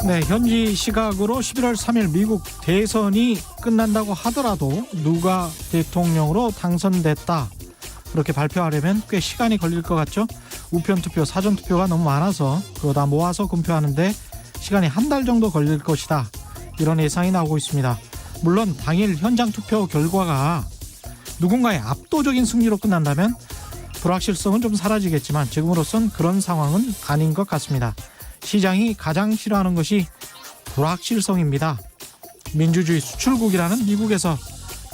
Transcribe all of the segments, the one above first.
네, 현지 시각으로 11월 3일 미국 대선이 끝난다고 하더라도 누가 대통령으로 당선됐다 그렇게 발표하려면 꽤 시간이 걸릴 것 같죠. 우편투표, 사전투표가 너무 많아서 그거 다 모아서 검표하는데 시간이 한 달 정도 걸릴 것이다, 이런 예상이 나오고 있습니다. 물론 당일 현장 투표 결과가 누군가의 압도적인 승리로 끝난다면 불확실성은 좀 사라지겠지만 지금으로선 그런 상황은 아닌 것 같습니다. 시장이 가장 싫어하는 것이 불확실성입니다. 민주주의 수출국이라는 미국에서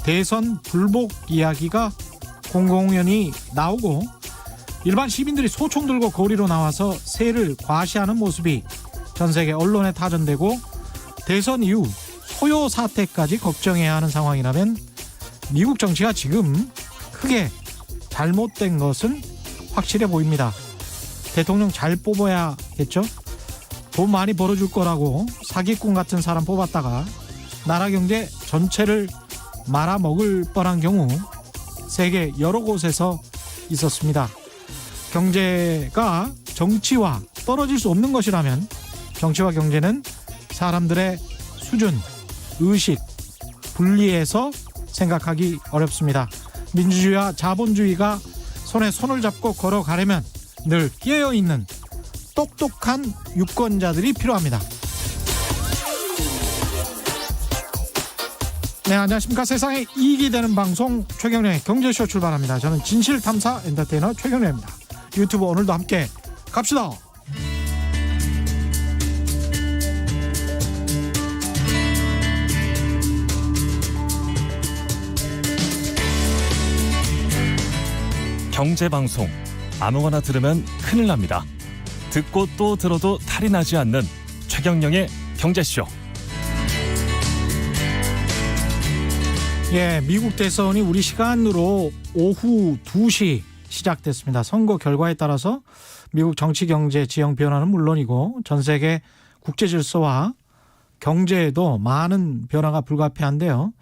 대선 불복 이야기가 공공연히 나오고 일반 시민들이 소총 들고 거리로 나와서 세를 과시하는 모습이 전 세계 언론에 타전되고 대선 이후 소요 사태까지 걱정해야 하는 상황이라면 미국 정치가 지금 크게 잘못된 것은 확실해 보입니다. 대통령 잘 뽑아야겠죠. 돈 많이 벌어줄 거라고 사기꾼 같은 사람 뽑았다가 나라 경제 전체를 말아먹을 뻔한 경우 세계 여러 곳에서 있었습니다. 경제가 정치와 떨어질 수 없는 것이라면 정치와 경제는 사람들의 수준, 의식, 분리해서 생각하기 어렵습니다. 민주주의와 자본주의가 손에 손을 잡고 걸어가려면 늘 깨어있는 똑똑한 유권자들이 필요합니다. 네, 안녕하십니까. 세상에 이익이 되는 방송 최경련의 경제쇼 출발합니다. 저는 진실탐사 엔터테이너 최경련입니다. 유튜브 오늘도 함께 갑시다. 경제방송 아무거나 들으면 큰일 납니다. 듣고 또 들어도 탈이 나지 않는 최경영의 경제쇼. 예, 미국 대선이 우리 시간으로 오후 2시 시작됐습니다. 선거 결과에 따라서 미국 정치, 경제, 지형 변화는 물론이고 전 세계 국제 질서와 경제에도 많은 변화가 불가피한데요.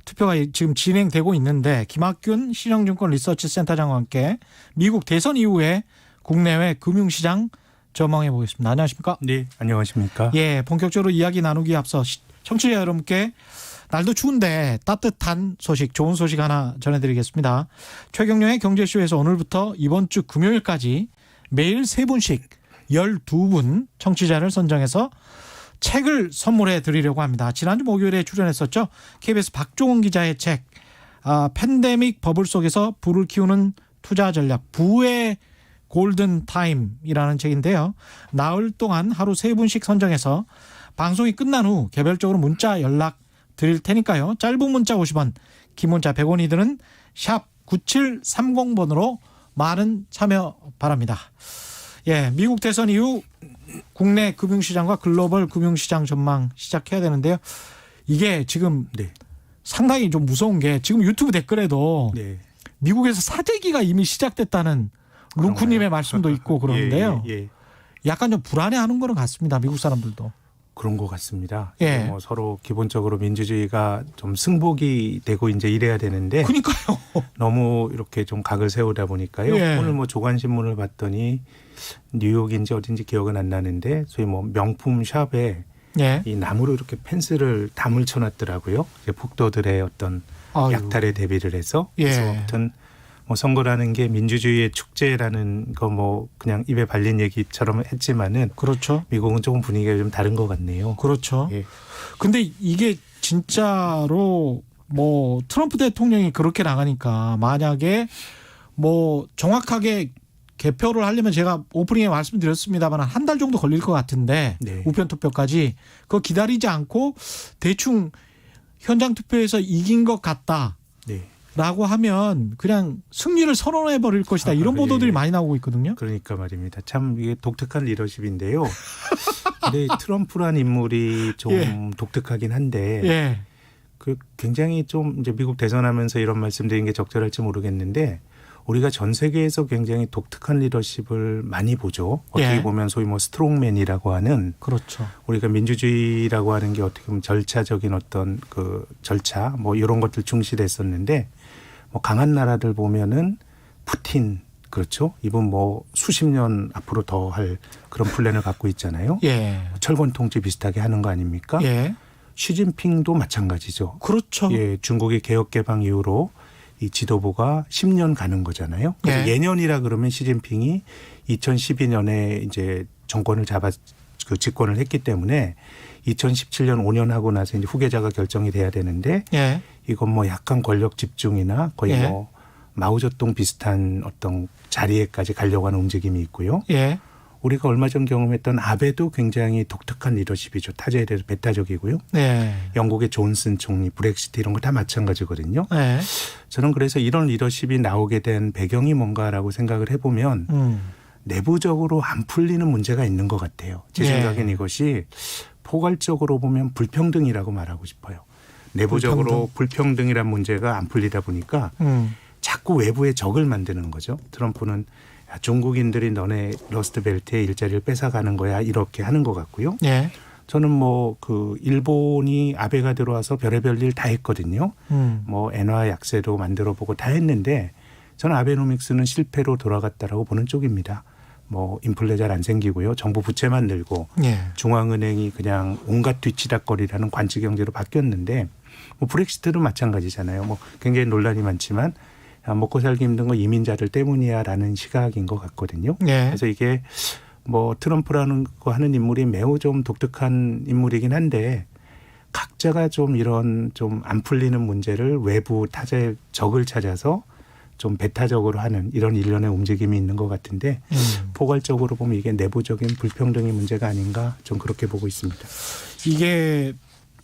투표가 지금 진행되고 있는데 김학균 신영증권 리서치 센터장과 함께 미국 대선 이후에 국내외 금융시장 전망해 보겠습니다. 안녕하십니까? 네, 안녕하십니까? 예, 본격적으로 이야기 나누기 앞서 청취자 여러분께 날도 추운데 따뜻한 소식, 좋은 소식 하나 전해드리겠습니다. 최경영의 경제쇼에서 오늘부터 이번 주 금요일까지 매일 3분씩 12분 청취자를 선정해서 책을 선물해 드리려고 합니다. 지난주 목요일에 출연했었죠. KBS 박종훈 기자의 책 팬데믹 버블 속에서 부를 키우는 투자 전략, 부의 골든 타임이라는 책인데요. 나흘 동안 하루 3분씩 선정해서 방송이 끝난 후 개별적으로 문자 연락 드릴 테니까요. 짧은 문자 50원, 긴 문자 100원이 드는 샵 9730번으로 많은 참여 바랍니다. 예, 미국 대선 이후 국내 금융시장과 글로벌 금융시장 전망 시작해야 되는데요. 이게 지금 상당히 좀 무서운 게 지금 유튜브 댓글에도 미국에서 사재기가 이미 시작됐다는 루크님의 말씀도 있고 그러는데요. 약간 좀 불안해하는 거는 같습니다. 미국 사람들도. 그런 것 같습니다. 예. 뭐 서로 기본적으로 민주주의가 좀 승복이 되고 이제 이래야 되는데 그러니까요. 너무 이렇게 좀 각을 세우다 보니까요. 예. 오늘 뭐 조간신문을 봤더니 뉴욕인지 어딘지 기억은 안 나는데 소위 뭐 명품 샵에 예. 이 나무로 이렇게 펜스를 담을 쳐놨더라고요. 이제 폭도들의 어떤 아유. 약탈에 대비를 해서. 예. 그래서 아무튼 뭐 선거라는 게 민주주의의 축제라는 거 뭐 그냥 입에 발린 얘기처럼 했지만은 그렇죠. 미국은 조금 분위기가 좀 다른 것 같네요. 그렇죠. 예. 근데 이게 진짜로 뭐 트럼프 대통령이 그렇게 나가니까 만약에 뭐 정확하게 개표를 하려면 제가 오프닝에 말씀드렸습니다만 한 달 정도 걸릴 것 같은데 네. 우편 투표까지 그거 기다리지 않고 대충 현장 투표에서 이긴 것 같다. 네. 라고 하면 그냥 승리를 선언해 버릴 것이다. 이런 보도들이 예. 많이 나오고 있거든요. 그러니까 말입니다. 참 이게 독특한 리더십인데요. 근데 트럼프란 인물이 좀 예. 독특하긴 한데 예. 그 굉장히 좀 이제 미국 대선하면서 이런 말씀드린 게 적절할지 모르겠는데 우리가 전 세계에서 굉장히 독특한 리더십을 많이 보죠. 어떻게 예. 보면 소위 뭐 스트롱맨이라고 하는 그렇죠. 우리가 민주주의라고 하는 게 어떻게 보면 절차적인 어떤 그 절차 뭐 이런 것들 중시됐었는데 뭐 강한 나라들 보면은 푸틴 그렇죠. 이분 뭐 수십 년 앞으로 더 할 그런 플랜을 갖고 있잖아요. 예. 철권 통치 비슷하게 하는 거 아닙니까? 예. 시진핑도 마찬가지죠. 그렇죠. 예, 중국의 개혁 개방 이후로 이 지도부가 10년 가는 거잖아요. 그래서 예. 예년이라 그러면 시진핑이 2012년에 이제 정권을 집권을 했기 때문에 2017년 5년 하고 나서 이제 후계자가 결정이 돼야 되는데 예. 이건 뭐 약간 권력 집중이나 거의 예. 뭐 마오쩌둥 비슷한 어떤 자리에까지 가려고 하는 움직임이 있고요. 예. 우리가 얼마 전 경험했던 아베도 굉장히 독특한 리더십이죠. 타자에 대해서 배타적이고요. 예. 영국의 존슨 총리, 브렉시트 이런 거 다 마찬가지거든요. 예. 저는 그래서 이런 리더십이 나오게 된 배경이 뭔가라고 생각을 해보면 내부적으로 안 풀리는 문제가 있는 것 같아요. 제 예. 생각엔 이것이 포괄적으로 보면 불평등이라고 말하고 싶어요. 내부적으로 불평등이란 문제가 안 풀리다 보니까 자꾸 외부에 적을 만드는 거죠. 트럼프는 야, 중국인들이 너네 러스트벨트에 일자리를 뺏어가는 거야 이렇게 하는 것 같고요. 예. 저는 뭐 그 일본이 아베가 들어와서 별의별 일 다 했거든요. 뭐 엔화 약세도 만들어보고 다 했는데 저는 아베노믹스는 실패로 돌아갔다라고 보는 쪽입니다. 뭐 인플레 잘 안 생기고요. 정부 부채만 늘고 예. 중앙은행이 그냥 온갖 뒤치다거리라는 관치 경제로 바뀌었는데 뭐 브렉시트도 마찬가지잖아요. 뭐 굉장히 논란이 많지만 먹고 살기 힘든 거 이민자들 때문이야라는 시각인 것 같거든요. 예. 그래서 이게 뭐 트럼프라는 거 하는 인물이 매우 좀 독특한 인물이긴 한데 각자가 좀 이런 좀 안 풀리는 문제를 외부 타자의 적을 찾아서 좀 배타적으로 하는 이런 일련의 움직임이 있는 것 같은데 포괄적으로 보면 이게 내부적인 불평등의 문제가 아닌가 좀 그렇게 보고 있습니다. 이게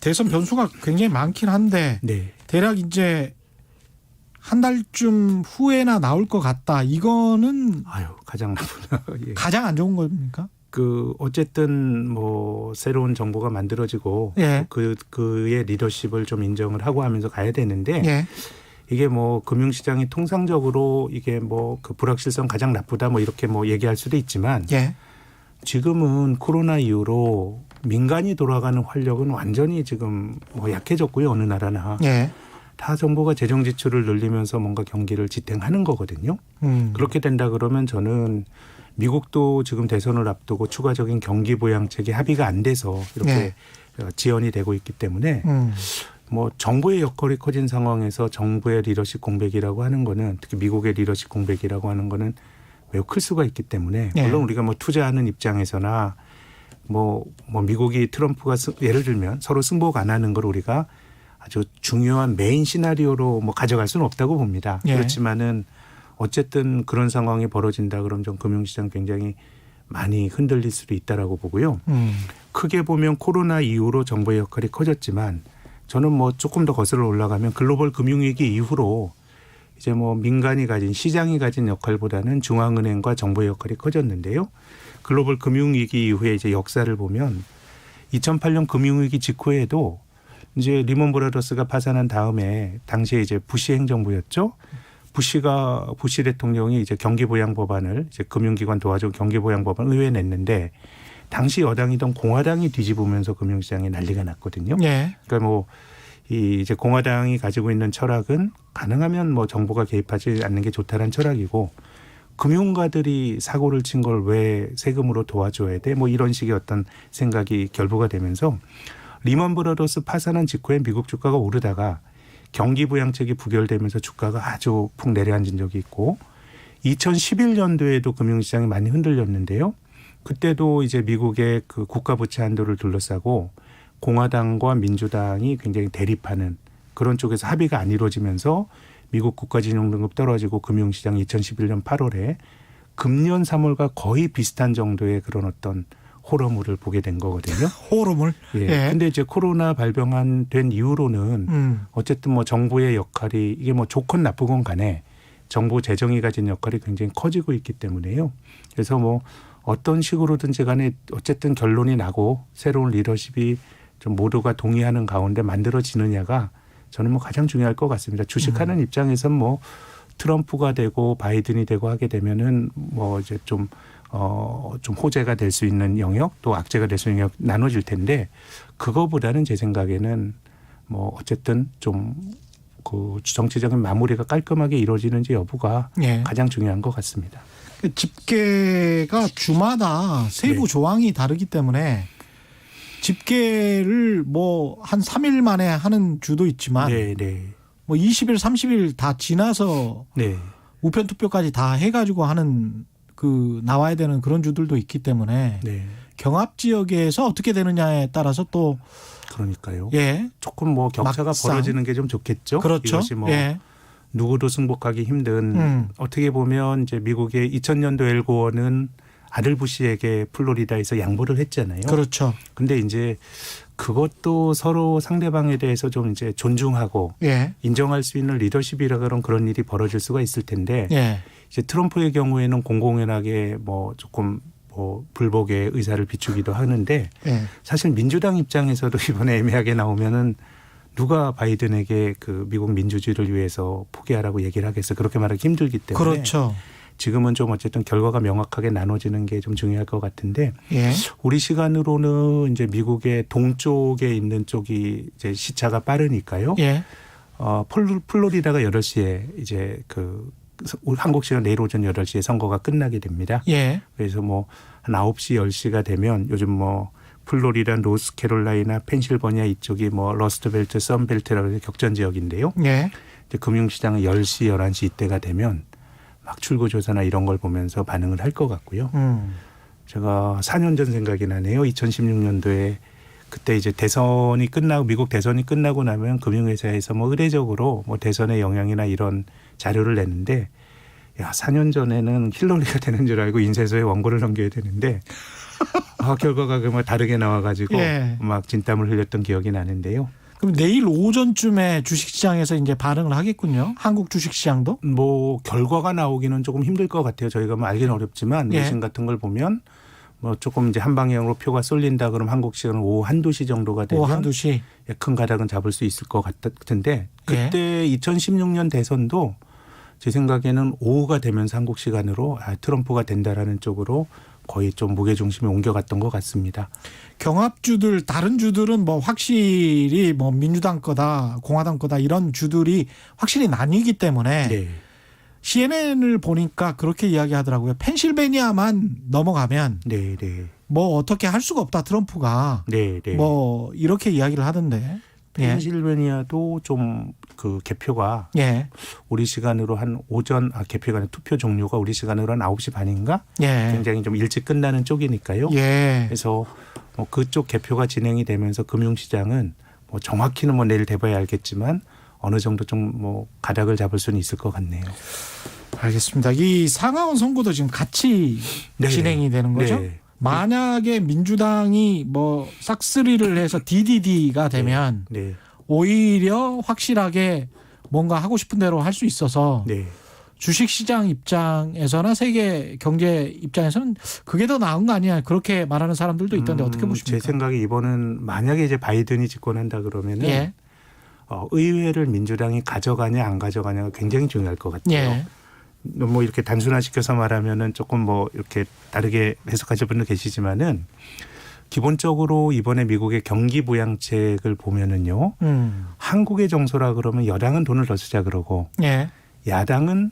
대선 변수가 굉장히 많긴 한데 네. 대략 이제 한 달쯤 후에나 나올 것 같다. 이거는 아유 가장 나쁜. 예. 가장 안 좋은 겁니까? 그 어쨌든 뭐 새로운 정부가 만들어지고 예. 그의 리더십을 좀 인정을 하고 하면서 가야 되는데 예. 이게 뭐 금융시장이 통상적으로 이게 뭐 그 불확실성 가장 나쁘다 뭐 이렇게 뭐 얘기할 수도 있지만 예. 지금은 코로나 이후로 민간이 돌아가는 활력은 완전히 지금 뭐 약해졌고요. 어느 나라나. 예. 다 정부가 재정 지출을 늘리면서 뭔가 경기를 지탱하는 거거든요. 그렇게 된다 그러면 저는 미국도 지금 대선을 앞두고 추가적인 경기 부양책이 합의가 안 돼서 이렇게 지연이 되고 있기 때문에 뭐 정부의 역할이 커진 상황에서 정부의 리더십 공백이라고 하는 거는 특히 미국의 리더십 공백이라고 하는 거는 매우 클 수가 있기 때문에 물론 우리가 뭐 투자하는 입장에서나 뭐 미국이 트럼프가 예를 들면 서로 승복 안 하는 걸 우리가 아주 중요한 메인 시나리오로 뭐 가져갈 수는 없다고 봅니다. 예. 그렇지만은 어쨌든 그런 상황이 벌어진다 그러면 좀 금융시장 굉장히 많이 흔들릴 수도 있다라고 보고요. 크게 보면 코로나 이후로 정부의 역할이 커졌지만 저는 뭐 조금 더 거슬러 올라가면 글로벌 금융위기 이후로 이제 뭐 민간이 가진 시장이 가진 역할보다는 중앙은행과 정부의 역할이 커졌는데요. 글로벌 금융위기 이후에 이제 역사를 보면 2008년 금융위기 직후에도 이제 리먼 브라더스가 파산한 다음에 당시에 이제 부시 행정부였죠. 부시 대통령이 이제 경기부양 법안을 이제 금융기관 도와주고 경기부양 법안을 의회에 냈는데 당시 여당이던 공화당이 뒤집으면서 금융시장에 난리가 났거든요. 예. 그러니까 뭐 이 이제 공화당이 가지고 있는 철학은 가능하면 뭐 정부가 개입하지 않는 게 좋다는 철학이고 금융가들이 사고를 친 걸 왜 세금으로 도와줘야 돼? 뭐 이런 식의 어떤 생각이 결부가 되면서 리먼 브라더스 파산한 직후에 미국 주가가 오르다가 경기 부양책이 부결되면서 주가가 아주 푹 내려앉은 적이 있고 2011년도에도 금융시장이 많이 흔들렸는데요. 그때도 이제 미국의 그 국가 부채 한도를 둘러싸고 공화당과 민주당이 굉장히 대립하는 그런 쪽에서 합의가 안 이루어지면서 미국 국가진흥등급 떨어지고 금융시장 2011년 8월에 금년 3월과 거의 비슷한 정도의 그런 어떤 호러물을 보게 된 거거든요. 호러물. 예. 예. 근데 이제 코로나 된 이후로는 어쨌든 뭐 정부의 역할이 이게 뭐 좋건 나쁘건 간에 정부 재정이 가진 역할이 굉장히 커지고 있기 때문에요. 그래서 뭐 어떤 식으로든지 간에 어쨌든 결론이 나고 새로운 리더십이 좀 모두가 동의하는 가운데 만들어지느냐가 저는 뭐 가장 중요할 것 같습니다. 주식하는 입장에선 뭐 트럼프가 되고 바이든이 되고 하게 되면은 뭐 이제 좀 호재가 될 수 있는 영역 또 악재가 될 수 있는 영역 나눠질 텐데 그거보다는 제 생각에는 뭐 어쨌든 좀 그 정치적인 마무리가 깔끔하게 이루어지는지 여부가 예. 가장 중요한 것 같습니다. 집계가 주마다 세부 네. 조항이 다르기 때문에 집계를 뭐 한 3일 만에 하는 주도 있지만 네, 네, 뭐 20일, 30일 다 지나서 네, 우편 투표까지 다 해가지고 하는 그 나와야 되는 그런 주들도 있기 때문에 네. 경합 지역에서 어떻게 되느냐에 따라서 또 그러니까요. 예. 조금 뭐 격차가 막상. 벌어지는 게 좀 좋겠죠. 그렇죠. 이것이 뭐 예. 누구도 승복하기 힘든 어떻게 보면 이제 미국의 2000년도 엘고어는 아들 부시에게 플로리다에서 양보를 했잖아요. 그렇죠. 근데 이제 그것도 서로 상대방에 대해서 좀 이제 존중하고 예. 인정할 수 있는 리더십이라 그런 일이 벌어질 수가 있을 텐데 예. 이제 트럼프의 경우에는 공공연하게 뭐 조금 뭐 불복의 의사를 비추기도 하는데 예. 사실 민주당 입장에서도 이번에 애매하게 나오면은 누가 바이든에게 그 미국 민주주의를 위해서 포기하라고 얘기를 하겠어. 그렇게 말하기 힘들기 때문에 그렇죠. 지금은 좀 어쨌든 결과가 명확하게 나눠지는 게 좀 중요할 것 같은데 예. 우리 시간으로는 이제 미국의 동쪽에 있는 쪽이 이제 시차가 빠르니까요. 예. 플로리다가 8시에 이제 한국 시간 내일 오전 8시에 선거가 끝나게 됩니다. 예. 그래서 뭐 한 9시 10시가 되면 요즘 뭐 플로리다, 노스캐롤라이나, 펜실버니아 이쪽이 뭐 러스트벨트, 썬벨트라고 해서 격전 지역인데요. 예. 이제 금융시장은 10시, 11시 이때가 되면 막 출구조사나 이런 걸 보면서 반응을 할 것 같고요. 제가 4년 전 생각이 나네요. 2016년도에 그때 이제 대선이 끝나고 미국 대선이 끝나고 나면 금융회사에서 뭐 의례적으로 뭐 대선의 영향이나 이런 자료를 내는데 야 4년 전에는 힐러리가 되는 줄 알고 인쇄소에 원고를 넘겨야 되는데 결과가 뭐 다르게 나와가지고 예. 막 진땀을 흘렸던 기억이 나는데요. 그럼 내일 오전쯤에 주식시장에서 이제 반응을 하겠군요. 한국 주식시장도. 뭐 결과가 나오기는 조금 힘들 것 같아요. 저희가 뭐 알기는 어렵지만 예. 외신 같은 걸 보면 뭐 조금 이제 한 방향으로 표가 쏠린다 그럼 한국 시간은 오후 1-2시 정도가 되면 오후 1-2시. 큰 가닥은 잡을 수 있을 것 같은데 그때 예. 2016년 대선도 제 생각에는 오후가 되면서 한국 시간으로 트럼프가 된다라는 쪽으로 거의 좀 무게중심이 옮겨갔던 것 같습니다. 경합주들 다른 주들은 뭐 확실히 뭐 민주당 거다 공화당 거다 이런 주들이 확실히 나뉘기 때문에 네. CNN을 보니까 그렇게 이야기하더라고요. 펜실베니아만 넘어가면 네, 네. 뭐 어떻게 할 수가 없다 트럼프가 네, 네. 뭐 이렇게 이야기를 하던데. 예. 펜실베니아도 좀 그 개표가 예. 우리 시간으로 한 오전 개표가 아니라 투표 종료가 우리 시간으로 한 9시 반인가? 예. 굉장히 좀 일찍 끝나는 쪽이니까요. 예. 그래서 뭐 그쪽 개표가 진행이 되면서 금융시장은 뭐 정확히는 뭐 내일 돼봐야 알겠지만 어느 정도 좀 뭐 가닥을 잡을 수는 있을 것 같네요. 알겠습니다. 이 상하원 선거도 지금 같이 네. 진행이 되는 거죠? 네. 만약에 민주당이 뭐 싹쓸이를 해서 DDD가 되면 네. 오히려 확실하게 뭔가 하고 싶은 대로 할 수 있어서 네. 주식시장 입장에서나 세계 경제 입장에서는 그게 더 나은 거 아니야 그렇게 말하는 사람들도 있던데 어떻게 보십니까? 제 생각에 이번은 만약에 이제 바이든이 집권한다 그러면은 예. 의회를 민주당이 가져가냐 안 가져가냐가 굉장히 중요할 것 같아요. 예. 뭐 이렇게 단순화시켜서 말하면은 조금 뭐 이렇게 다르게 해석하실 분도 계시지만은 기본적으로 이번에 미국의 경기 부양책을 보면은요. 한국의 정서라 그러면 여당은 돈을 더 쓰자 그러고 예. 야당은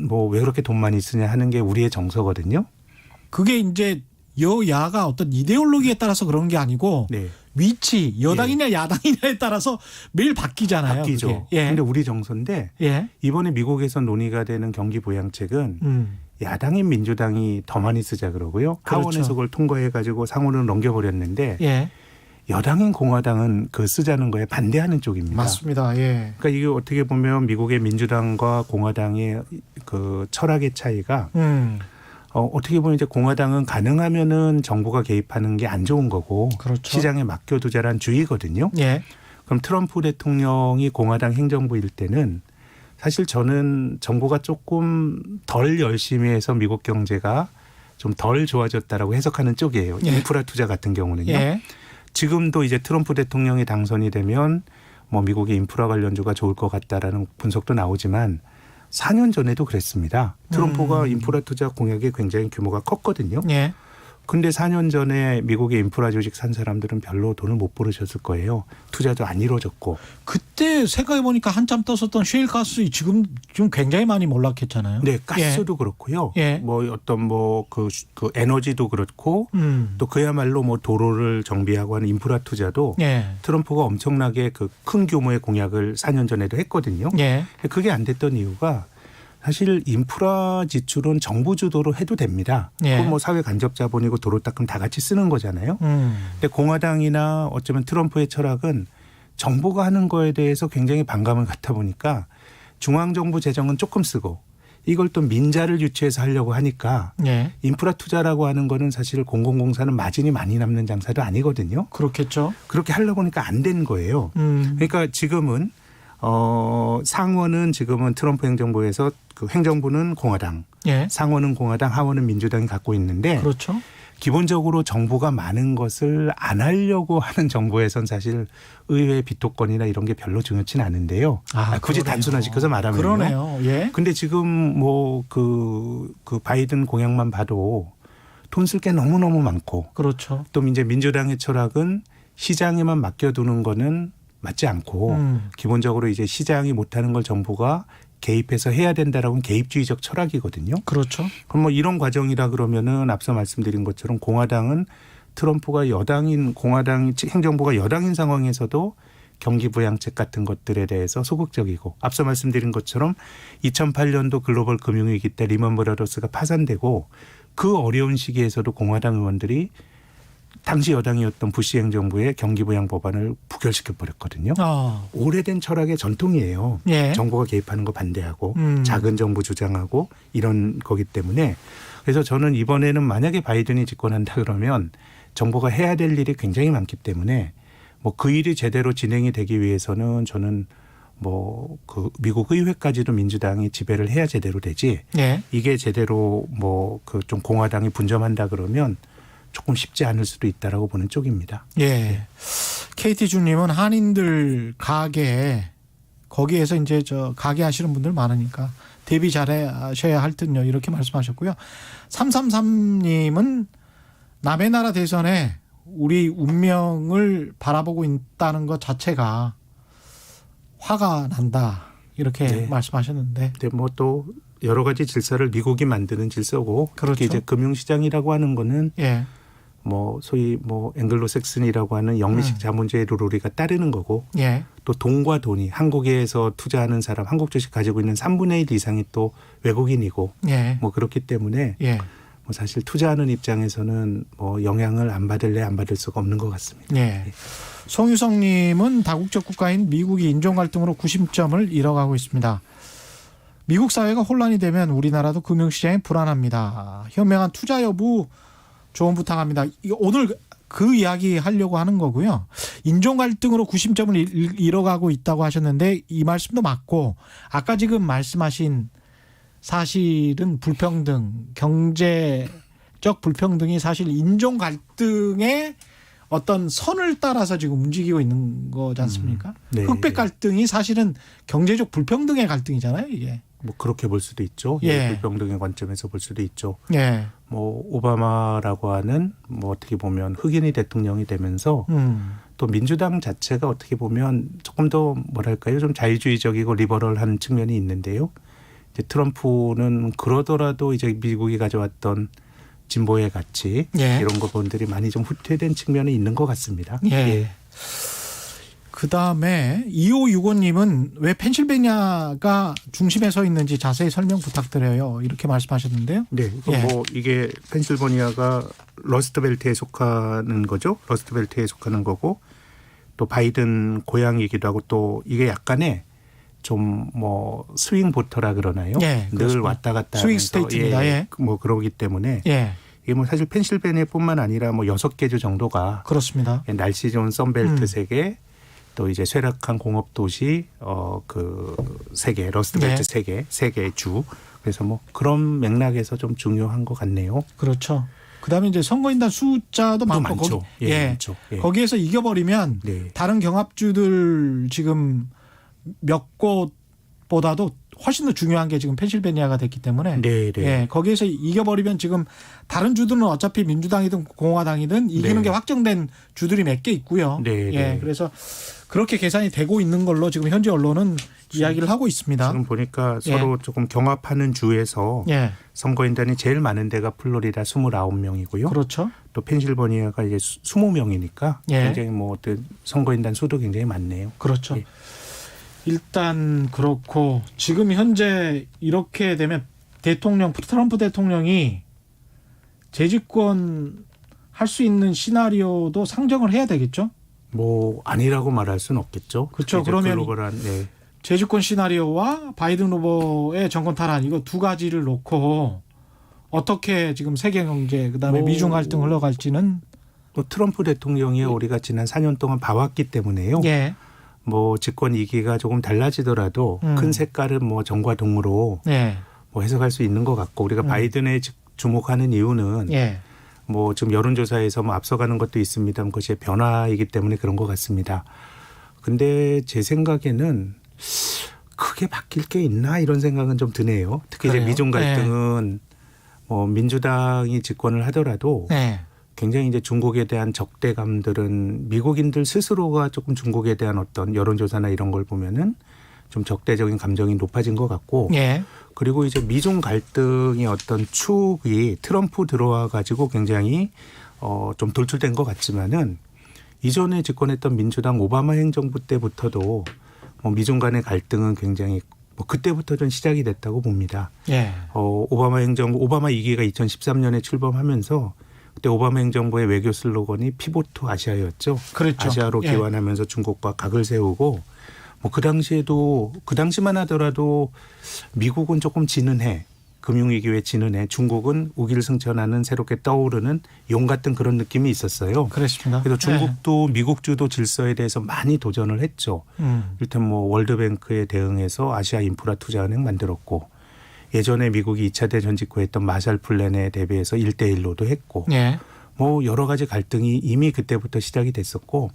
뭐 왜 그렇게 돈 많이 쓰냐 하는 게 우리의 정서거든요. 그게 이제 여야가 어떤 이데올로기에 따라서 그런 게 아니고 네. 위치 여당이냐 야당이냐에 따라서 매일 바뀌잖아요. 바뀌죠. 그게. 예. 근데 우리 정서인데 예. 이번에 미국에서 논의가 되는 경기 부양책은 야당인 민주당이 더 많이 쓰자 그러고요. 그렇죠. 하원에서 그걸 통과해 가지고 상원으로 넘겨버렸는데 예. 여당인 공화당은 그 쓰자는 거에 반대하는 쪽입니다. 맞습니다. 예. 그러니까 이게 어떻게 보면 미국의 민주당과 공화당의 그 철학의 차이가 어떻게 보면 이제 공화당은 가능하면은 정부가 개입하는 게 안 좋은 거고 그렇죠. 시장에 맡겨두자란 주의거든요. 예. 그럼 트럼프 대통령이 공화당 행정부일 때는 사실 저는 정부가 조금 덜 열심히 해서 미국 경제가 좀 덜 좋아졌다라고 해석하는 쪽이에요. 예. 인프라 투자 같은 경우는요. 예. 지금도 이제 트럼프 대통령이 당선이 되면 뭐 미국의 인프라 관련주가 좋을 것 같다라는 분석도 나오지만 4년 전에도 그랬습니다. 트럼프가 인프라 투자 공약이 굉장히 규모가 컸거든요. 예. 근데 4년 전에 미국의 인프라 조직 산 사람들은 별로 돈을 못 벌으셨을 거예요. 투자도 안 이루어졌고. 그때 생각해 보니까 한참 떴었던 셰일가스 지금 굉장히 많이 몰락했잖아요. 네, 가스도 그렇고요. 예. 뭐 어떤 뭐 그 에너지도 그렇고 또 그야말로 뭐 도로를 정비하고 하는 인프라 투자도 예. 트럼프가 엄청나게 그 큰 규모의 공약을 4년 전에도 했거든요. 예. 그게 안 됐던 이유가 사실 인프라 지출은 정부 주도로 해도 됩니다. 예. 그건 뭐 사회 간접 자본이고 도로 닦음 다 같이 쓰는 거잖아요. 근데 공화당이나 어쩌면 트럼프의 철학은 정부가 하는 거에 대해서 굉장히 반감을 갖다 보니까 중앙정부 재정은 조금 쓰고 이걸 또 민자를 유치해서 하려고 하니까 예. 인프라 투자라고 하는 거는 사실 공공공사는 마진이 많이 남는 장사도 아니거든요. 그렇겠죠. 그렇게 하려고 하니까 안 된 거예요. 그러니까 지금은 상원은 지금은 트럼프 행정부에서 그 행정부는 공화당, 예. 상원은 공화당, 하원은 민주당이 갖고 있는데 그렇죠. 기본적으로 정부가 많은 것을 안 하려고 하는 정부에선 사실 의회 비토권이나 이런 게 별로 중요치는 않은데요. 굳이 그러네요. 단순화시켜서 말하면요. 그러네요. 예. 근데 지금 뭐 그 바이든 공약만 봐도 돈 쓸 게 너무너무 많고 그렇죠. 또 이제 민주당의 철학은 시장에만 맡겨두는 거는 맞지 않고 기본적으로 이제 시장이 못하는 걸 정부가 개입해서 해야 된다라고는 개입주의적 철학이거든요. 그렇죠. 그럼 뭐 이런 과정이라 그러면은 앞서 말씀드린 것처럼 공화당은 트럼프가 여당인 공화당 행정부가 여당인 상황에서도 경기 부양책 같은 것들에 대해서 소극적이고 앞서 말씀드린 것처럼 2008년도 글로벌 금융위기 때 리먼 브라더스가 파산되고 그 어려운 시기에서도 공화당 의원들이 당시 여당이었던 부시 행정부의 경기 부양 법안을 부결시켜 버렸거든요. 오래된 철학의 전통이에요. 예. 정부가 개입하는 거 반대하고 작은 정부 주장하고 이런 거기 때문에 그래서 저는 이번에는 만약에 바이든이 집권한다 그러면 정부가 해야 될 일이 굉장히 많기 때문에 뭐 그 일이 제대로 진행이 되기 위해서는 저는 뭐 그 미국 의회까지도 민주당이 지배를 해야 제대로 되지. 예. 이게 제대로 뭐 그 좀 공화당이 분점한다 그러면 조금 쉽지 않을 수도 있다라고 보는 쪽입니다. 예. KT 주님은 한인들 가게 거기에서 이제 저 가게 하시는 분들 많으니까 대비 잘하셔야 할 듯요. 이렇게 말씀하셨고요. 333님은 남의 나라 대선에 우리 운명을 바라보고 있다는 것 자체가 화가 난다. 이렇게 네. 말씀하셨는데. 근데 뭐 또 여러 가지 질서를 미국이 만드는 질서고 그렇죠. 특히 이제 금융시장이라고 하는 거는 예. 뭐 소위 뭐 앵글로색슨이라고 하는 영미식 자본주의 룰 우리가 따르는 거고 예. 또 돈과 돈이 한국에서 투자하는 사람 한국 주식 가지고 있는 3분의 1 이상이 또 외국인이고 예. 뭐 그렇기 때문에 예. 뭐 사실 투자하는 입장에서는 뭐 영향을 안 받을래 안 받을 수가 없는 것 같습니다. 예. 송유성님은 다국적 국가인 미국이 인종 갈등으로 구심점을 잃어가고 있습니다. 미국 사회가 혼란이 되면 우리나라도 금융시장이 불안합니다. 현명한 투자 여부 조언 부탁합니다. 오늘 그 이야기 하려고 하는 거고요. 인종 갈등으로 구심점을 잃어가고 있다고 하셨는데 이 말씀도 맞고 아까 지금 말씀하신 사실은 불평등, 경제적 불평등이 사실 인종 갈등의 어떤 선을 따라서 지금 움직이고 있는 거지 않습니까? 네. 흑백 갈등이 사실은 경제적 불평등의 갈등이잖아요, 이게. 뭐 그렇게 볼 수도 있죠. 예. 불평등의 관점에서 볼 수도 있죠. 예. 뭐 오바마라고 하는 뭐 어떻게 보면 흑인이 대통령이 되면서 또 민주당 자체가 어떻게 보면 조금 더 뭐랄까요 좀 자유주의적이고 리버럴한 측면이 있는데요. 이제 트럼프는 그러더라도 이제 미국이 가져왔던 진보의 가치 예. 이런 것들이 많이 좀 후퇴된 측면이 있는 것 같습니다. 예. 그다음에 2565님은 왜 펜실베니아가 중심에 서 있는지 자세히 설명 부탁드려요. 이렇게 말씀하셨는데요. 네, 예. 뭐 이게 펜실베니아가 러스트벨트에 속하는 거죠. 러스트벨트에 속하는 거고 또 바이든 고향이기도 하고 또 이게 약간의 좀 뭐 스윙 보터라 그러나요? 예, 늘 그렇습니다. 왔다 갔다 스윙 하면서 스테이트입니다. 예. 뭐 그러기 때문에 예. 이게 뭐 사실 펜실베니아뿐만 아니라 뭐 6개 주 정도가 그렇습니다. 날씨 좋은 썬벨트 3개 또 이제 쇠락한 공업 도시 그 3개 러스트벨트 네. 3개 주 그래서 뭐 그런 맥락에서 좀 중요한 것 같네요. 그렇죠. 그다음에 이제 선거인단 숫자도 많고 많죠. 거기, 예, 많죠. 예. 거기에서 이겨버리면 네. 다른 경합주들 지금 몇 곳보다도 훨씬 더 중요한 게 지금 펜실베니아가 됐기 때문에 네, 네. 예, 거기에서 이겨버리면 지금 다른 주들은 어차피 민주당이든 공화당이든 이기는 네. 게 확정된 주들이 몇 개 있고요. 네, 예, 네. 그래서 그렇게 계산이 되고 있는 걸로 지금 현지 언론은 이야기를 하고 있습니다. 지금 보니까 서로 조금 경합하는 주에서 예, 선거인단이 제일 많은 데가 플로리다 29명이고요. 그렇죠. 또 펜실베니아가 이제 20명이니까 예. 굉장히 뭐 어떤 선거인단 수도 굉장히 많네요. 그렇죠. 예. 일단 그렇고 지금 현재 이렇게 되면 트럼프 대통령이 재집권 할 수 있는 시나리오도 상정을 해야 되겠죠? 뭐 아니라고 말할 수는 없겠죠. 그렇죠. 이제 그러면 글로벌한 네. 재집권 시나리오와 바이든 후보의 정권 탈환 이거 두 가지를 놓고 어떻게 지금 세계 경제 그다음에 뭐 미중 갈등 흘러갈지는 또 트럼프 대통령이 우리가 지난 4년 동안 봐왔기 때문에요. 예. 뭐 집권 2기가 조금 달라지더라도 큰 색깔은 뭐 정과 동으로 예. 뭐 해석할 수 있는 것 같고 우리가 바이든에 주목하는 이유는 예. 뭐 지금 여론조사에서 뭐 앞서가는 것도 있습니다만 그것이 변화이기 때문에 그런 것 같습니다. 근데 제 생각에는 크게 바뀔 게 있나 이런 생각은 좀 드네요. 특히 이제 그래요? 미중 갈등은 뭐 민주당이 집권을 하더라도 예. 굉장히 이제 중국에 대한 적대감들은 미국인들 스스로가 조금 중국에 대한 어떤 여론조사나 이런 걸 보면은 좀 적대적인 감정이 높아진 것 같고 예. 그리고 이제 미중 갈등의 어떤 축이 트럼프 들어와 가지고 굉장히 좀 돌출된 것 같지만은 이전에 집권했던 민주당 오바마 행정부 때부터도 뭐 미중 간의 갈등은 굉장히 뭐 그때부터 좀 시작이 됐다고 봅니다. 예. 오바마 2기가 2013년에 출범하면서 그때 오바마 행정부의 외교 슬로건이 피보트 아시아였죠. 그렇죠. 아시아로 예. 기원하면서 중국과 각을 세우고 뭐 그 당시만 하더라도 미국은 조금 지는 해 금융위기에 지는 해 중국은 우기를 승천하는 새롭게 떠오르는 용 같은 그런 느낌이 있었어요. 그렇습니다. 그래서 중국도 미국 주도 질서에 대해서 많이 도전을 했죠. 이를테면 뭐 월드뱅크에 대응해서 아시아 인프라 투자은행 만들었고 예전에 미국이 2차 대전 직후에 했던 마샬 플랜에 대비해서 1대1로도 했고 예. 뭐 여러 가지 갈등이 이미 그때부터 시작이 됐었고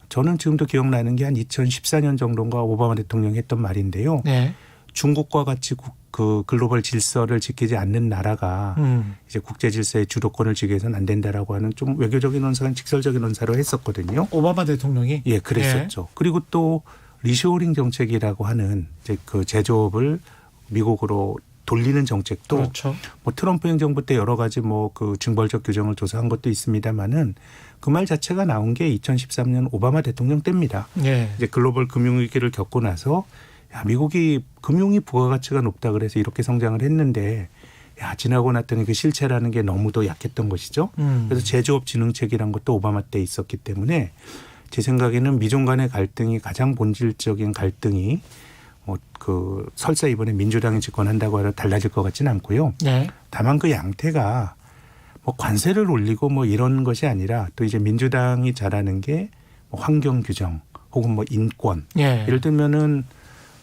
저는 지금도 기억나는 게 한 2014년 정도인가 오바마 대통령이 했던 말인데요. 예. 중국과 같이 그 글로벌 질서를 지키지 않는 나라가 이제 국제 질서의 주도권을 쥐게 해서는 안 된다라고 하는 좀 외교적인 언사는 직설적인 언사로 했었거든요. 오바마 대통령이 예, 그랬었죠. 그리고 또 리쇼어링 정책이라고 하는 이제 그 제조업을 미국으로 돌리는 정책도 그렇죠. 뭐 트럼프 행정부 때 여러 가지 뭐 그 징벌적 규정을 조사한 것도 있습니다만은 그 말 자체가 나온 게 2013년 오바마 대통령 때입니다. 예. 이제 글로벌 금융위기를 겪고 나서 야, 미국이 금융이 부가가치가 높다 그래서 이렇게 성장을 했는데 야, 지나고 났더니 그 실체라는 게 너무도 약했던 것이죠. 그래서 제조업 진흥책이란 것도 오바마 때 있었기 때문에 제 생각에는 미중 간의 갈등이 가장 본질적인 갈등이 뭐 그 설사 이번에 민주당이 집권한다고 해도 달라질 것 같지는 않고요. 예. 다만 그 양태가 뭐 관세를 올리고 뭐 이런 것이 아니라 또 이제 민주당이 잘하는 게 뭐 환경 규정 혹은 뭐 인권. 예. 예를 들면은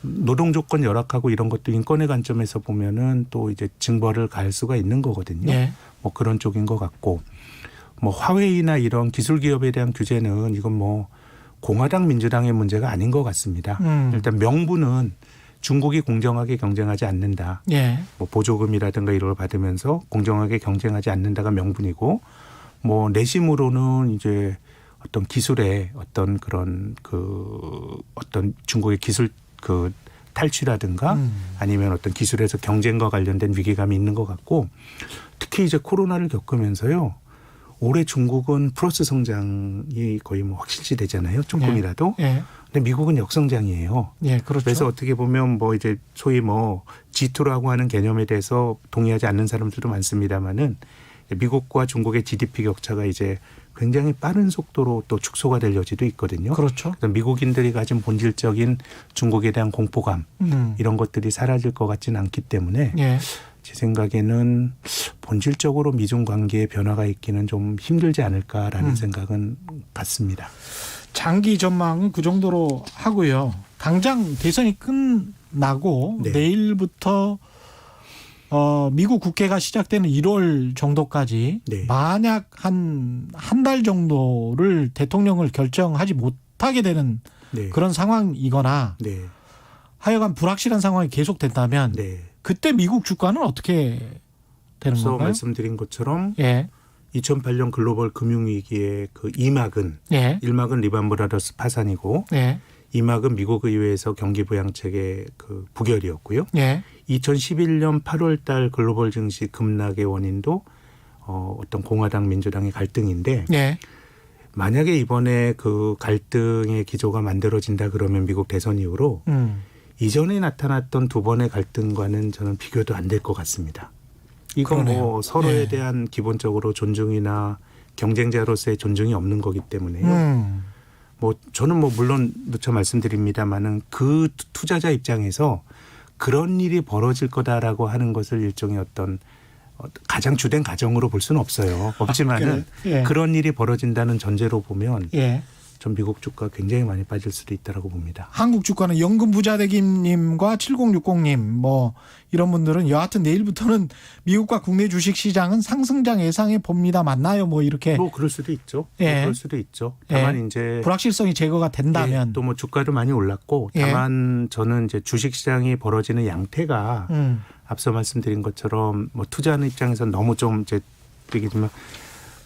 노동 조건 열악하고 이런 것도 인권의 관점에서 보면은 또 이제 징벌을 가할 수가 있는 거거든요. 예. 뭐 그런 쪽인 것 같고 뭐 화웨이나 이런 기술 기업에 대한 규제는 이건 뭐 공화당 민주당의 문제가 아닌 것 같습니다. 일단 명분은 중국이 공정하게 경쟁하지 않는다. 예. 뭐 보조금이라든가 이런 걸 받으면서 공정하게 경쟁하지 않는다가 명분이고 뭐 내심으로는 이제 어떤 기술의 어떤 그런 그 어떤 중국의 기술 그 탈취라든가 아니면 어떤 기술에서 경쟁과 관련된 위기감이 있는 것 같고 특히 이제 코로나를 겪으면서요. 올해 중국은 플러스 성장이 거의 뭐 확실시 되잖아요. 조금이라도. 예. 근데 미국은 역성장이에요. 예, 그렇죠. 그래서 어떻게 보면 뭐 이제 소위 뭐 G2라고 하는 개념에 대해서 동의하지 않는 사람들도 많습니다만은 미국과 중국의 GDP 격차가 이제 굉장히 빠른 속도로 또 축소가 될 여지도 있거든요. 그렇죠. 그래서 미국인들이 가진 본질적인 중국에 대한 공포감 이런 것들이 사라질 것 같지는 않기 때문에 예. 제 생각에는 본질적으로 미중 관계의 변화가 있기는 좀 힘들지 않을까라는 생각은 갖습니다. 장기 전망은 그 정도로 하고요. 당장 대선이 끝나고 네. 내일부터 미국 국회가 시작되는 1월 정도까지 네. 만약 한 달 정도를 대통령을 결정하지 못하게 되는 네. 그런 상황이거나 네. 하여간 불확실한 상황이 계속된다면 네. 그때 미국 주가는 어떻게 되는 앞서 건가요? 말씀드린 것처럼 예. 2008년 글로벌 금융위기의 그 2막은 예. 1막은 리만 브라더스 파산이고 예. 2막은 미국 의회에서 경기 부양책의 그 부결이었고요. 예. 2011년 8월 달 글로벌 증시 급락의 원인도 어떤 공화당 민주당의 갈등인데 예. 만약에 이번에 그 갈등의 기조가 만들어진다 그러면 미국 대선 이후로 이전에 나타났던 두 번의 갈등과는 저는 비교도 안 될 것 같습니다. 이건 그러네요. 뭐 서로에 예. 대한 기본적으로 존중이나 경쟁자로서의 존중이 없는 거기 때문에요. 뭐 저는 뭐 물론 누차 말씀드립니다만은 그 투자자 입장에서 그런 일이 벌어질 거다라고 하는 것을 일종의 어떤 가장 주된 가정으로 볼 수는 없어요. 없지만은 예. 그런 일이 벌어진다는 전제로 보면 예. 전 미국 주가 굉장히 많이 빠질 수도 있다라고 봅니다. 한국 주가는 연금 부자 대기님과 7060님 뭐 이런 분들은 여하튼 내일부터는 미국과 국내 주식 시장은 상승장 예상해 봅니다. 맞나요? 뭐 이렇게 뭐 그럴 수도 있죠. 예. 뭐 그럴 수도 있죠. 다만 이제 불확실성이 제거가 된다면 또 뭐 주가도 많이 올랐고 예. 다만 저는 이제 주식 시장이 벌어지는 양태가 앞서 말씀드린 것처럼 뭐 투자하는 입장에서 너무 좀 이제 얘기지만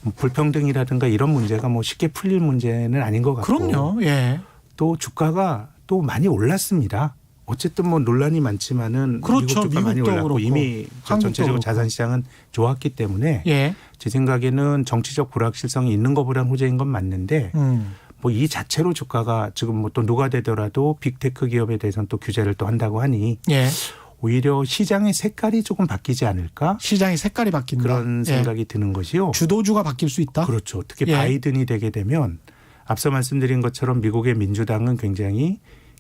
뭐 불평등이라든가 이런 문제가 뭐 쉽게 풀릴 문제는 아닌 것 같고 그럼요. 예. 또 주가가 또 많이 올랐습니다. 어쨌든 뭐 논란이 많지만은 그렇죠. 미국 주가 많이 미국도 올랐고 그렇고, 이미 한국도 전체적으로 그렇고. 자산 시장은 좋았기 때문에 예. 제 생각에는 정치적 불확실성이 있는 것보다는 호재인 건 맞는데 뭐 이 자체로 주가가 지금 뭐 또 누가 되더라도 빅테크 기업에 대해서는 또 규제를 또 한다고 하니 예. 오히려 시장의 색깔이 조금 바뀌지 않을까 시장의 색깔이 바뀐다. 그런 생각이 드는 것이요. 주도주가 바뀔 수 있다. 그렇죠. 특히 예. 바이든이 되게 되면 앞서 말씀드린 것처럼 미국의 민주당은 굉장히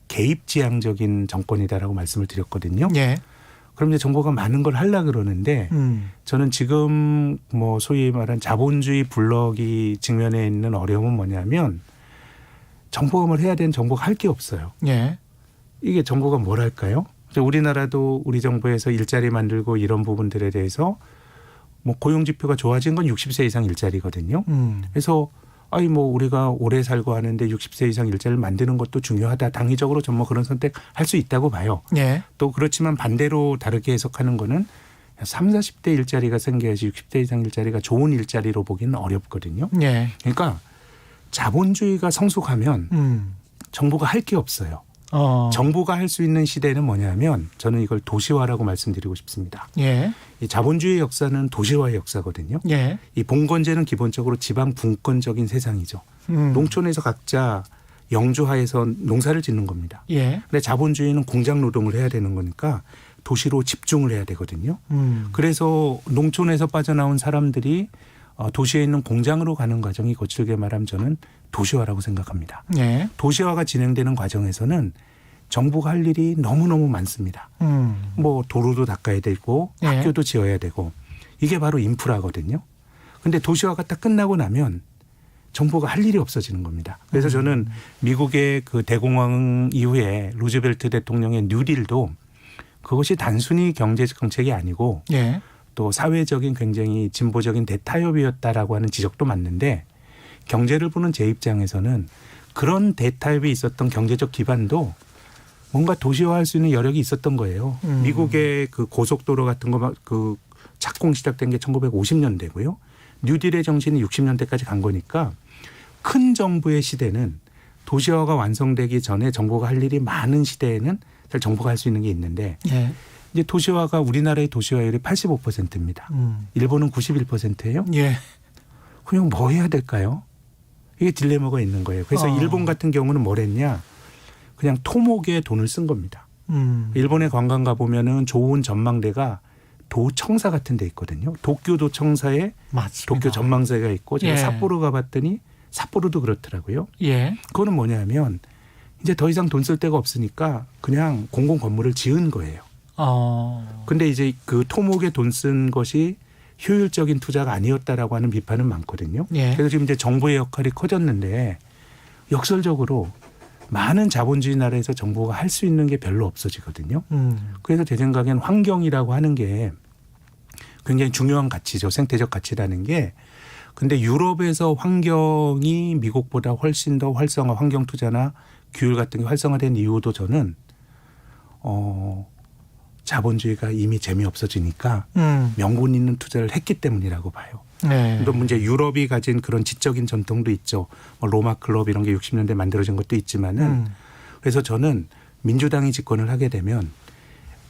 개입지향적인 정권이다라고 말씀을 드렸거든요. 예. 그럼 이제 정부가 많은 걸 하려 그러는데 저는 지금 뭐 소위 말한 자본주의 블록이 직면해 있는 어려움은 뭐냐면 정부가 뭘 해야 되는 정부가 할 게 없어요. 예. 이게 정부가 뭘 할까요? 우리나라도 우리 정부에서 일자리 만들고 이런 부분들에 대해서 뭐 고용 지표가 좋아진 건 60세 이상 일자리거든요. 그래서 아니 뭐 우리가 오래 살고 하는데 60세 이상 일자리를 만드는 것도 중요하다. 당위적으로 전 뭐 그런 선택할 수 있다고 봐요. 예. 또 그렇지만 반대로 다르게 해석하는 거는 30, 40대 일자리가 생겨야지 60대 이상 일자리가 좋은 일자리로 보기는 어렵거든요. 예. 그러니까 자본주의가 성숙하면 정부가 할 게 없어요. 정부가 할 수 있는 시대는 뭐냐면 저는 이걸 도시화라고 말씀드리고 싶습니다. 예. 이 자본주의 역사는 도시화의 역사거든요. 예. 이 봉건제는 기본적으로 지방 분권적인 세상이죠. 농촌에서 각자 영주하에서 농사를 짓는 겁니다. 예. 근데 자본주의는 공장 노동을 해야 되는 거니까 도시로 집중을 해야 되거든요. 그래서 농촌에서 빠져나온 사람들이 도시에 있는 공장으로 가는 과정이 거칠게 말하면 저는 도시화라고 생각합니다. 예. 도시화가 진행되는 과정에서는 정부가 할 일이 너무너무 많습니다. 뭐 도로도 닦아야 되고 예. 학교도 지어야 되고 이게 바로 인프라거든요. 근데 도시화가 딱 끝나고 나면 정부가 할 일이 없어지는 겁니다. 그래서 저는 미국의 그 대공황 이후에 루즈벨트 대통령의 뉴딜도 그것이 단순히 경제 정책이 아니고 예. 또 사회적인 굉장히 진보적인 대타협이었다라고 하는 지적도 맞는데 경제를 보는 제 입장에서는 그런 대타협이 있었던 경제적 기반도 뭔가 도시화할 수 있는 여력이 있었던 거예요. 미국의 그 고속도로 같은 거 그 착공 시작된 게 1950년대고요. 뉴딜의 정신이 60년대까지 간 거니까 큰 정부의 시대는 도시화가 완성되기 전에 정부가 할 일이 많은 시대에는 잘 정부가 할 수 있는 게 있는데 예. 이제 도시화가 우리나라의 도시화율이 85%입니다. 일본은 91%예요. 예. 그냥 뭐 해야 될까요? 이게 딜레마가 있는 거예요. 그래서 일본 같은 경우는 뭘 했냐. 그냥 토목에 돈을 쓴 겁니다. 일본에 관광 가보면은 좋은 전망대가 도청사 같은 데 있거든요. 도쿄도 청사에 맞습니다. 도쿄 전망대가 있고 제가 예. 삿포로 가봤더니 삿포로도 그렇더라고요. 예. 그거는 뭐냐면 이제 더 이상 돈 쓸 데가 없으니까 그냥 공공 건물을 지은 거예요. 근데 이제 그 토목에 돈 쓴 것이 효율적인 투자가 아니었다라고 하는 비판은 많거든요. 예. 그래서 지금 이제 정부의 역할이 커졌는데 역설적으로 많은 자본주의 나라에서 정부가 할 수 있는 게 별로 없어지거든요. 그래서 제 생각엔 환경이라고 하는 게 굉장히 중요한 가치죠. 생태적 가치라는 게. 근데 유럽에서 환경이 미국보다 훨씬 더 활성화, 환경 투자나 규율 같은 게 활성화된 이유도 저는 자본주의가 이미 재미없어지니까 명분 있는 투자를 했기 때문이라고 봐요. 네. 또 문제 유럽이 가진 그런 지적인 전통도 있죠. 뭐 로마 클럽 이런 게 60년대 만들어진 것도 있지만은 그래서 저는 민주당이 집권을 하게 되면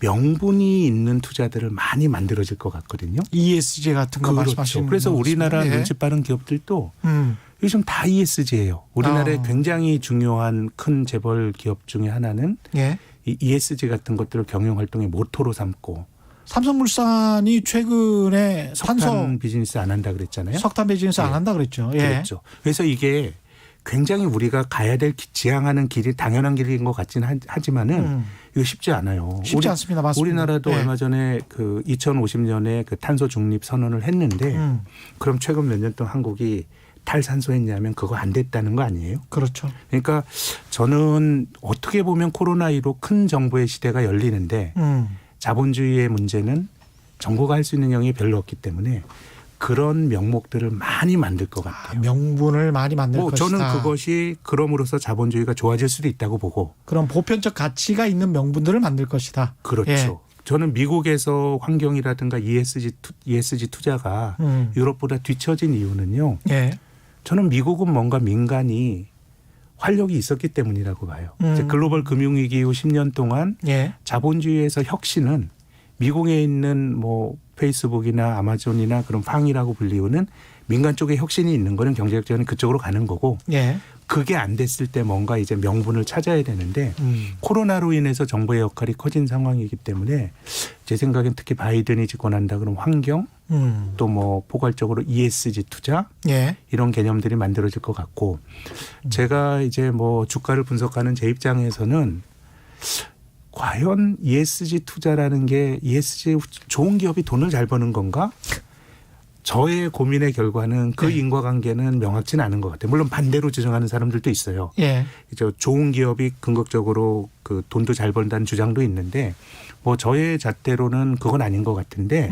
명분이 있는 투자들을 많이 만들어질 것 같거든요. ESG 같은 거 말씀하시는 그래서 우리나라 예. 눈치 빠른 기업들도 요즘 다 ESG예요. 우리나라에 굉장히 중요한 큰 재벌 기업 중에 하나는 예. 이 ESG 같은 것들을 경영 활동의 모토로 삼고 삼성물산이 최근에 석탄 비즈니스 안 한다 그랬잖아요. 석탄 비즈니스 안 예. 한다 그랬죠. 예. 그렇죠. 그래서 이게 굉장히 우리가 가야 될 지향하는 길이 당연한 길인 것 같긴 하지만은 이거 쉽지 않아요. 쉽지 않습니다. 맞습니다. 우리나라도 예. 얼마 전에 그 2050년에 그 탄소 중립 선언을 했는데 그럼 최근 몇 년 동안 한국이 탈산소했냐면 그거 안 됐다는 거 아니에요? 그렇죠. 그러니까 저는 어떻게 보면 코로나2로 큰 정부의 시대가 열리는데 자본주의의 문제는 정부가 할 수 있는 영역이 별로 없기 때문에 그런 명목들을 많이 만들 것 같아요. 명분을 많이 만들 것이다. 저는 그것이 그럼으로써 자본주의가 좋아질 수도 있다고 보고. 그런 보편적 가치가 있는 명분들을 만들 것이다. 그렇죠. 예. 저는 미국에서 환경이라든가 ESG 투자가 유럽보다 뒤처진 이유는요. 예. 저는 미국은 뭔가 민간이 활력이 있었기 때문이라고 봐요. 이제 글로벌 금융위기 이후 10년 동안 예. 자본주의에서 혁신은 미국에 있는 뭐 페이스북이나 아마존이나 그런 팡이라고 불리우는 민간 쪽에 혁신이 있는 거는 경제학자는 그쪽으로 가는 거고 예. 그게 안 됐을 때 뭔가 이제 명분을 찾아야 되는데 코로나로 인해서 정부의 역할이 커진 상황이기 때문에 제 생각엔 특히 바이든이 집권한다 그러면 환경 또 뭐 포괄적으로 ESG 투자 예. 이런 개념들이 만들어질 것 같고 제가 이제 뭐 주가를 분석하는 제 입장에서는 과연 ESG 투자라는 게 ESG 좋은 기업이 돈을 잘 버는 건가? 저의 고민의 결과는 그 네. 인과관계는 명확치는 않은 것 같아요. 물론 반대로 주장하는 사람들도 있어요. 예. 이제 좋은 기업이 궁극적으로 그 돈도 잘 번다는 주장도 있는데 뭐 저의 잣대로는 그건 아닌 것 같은데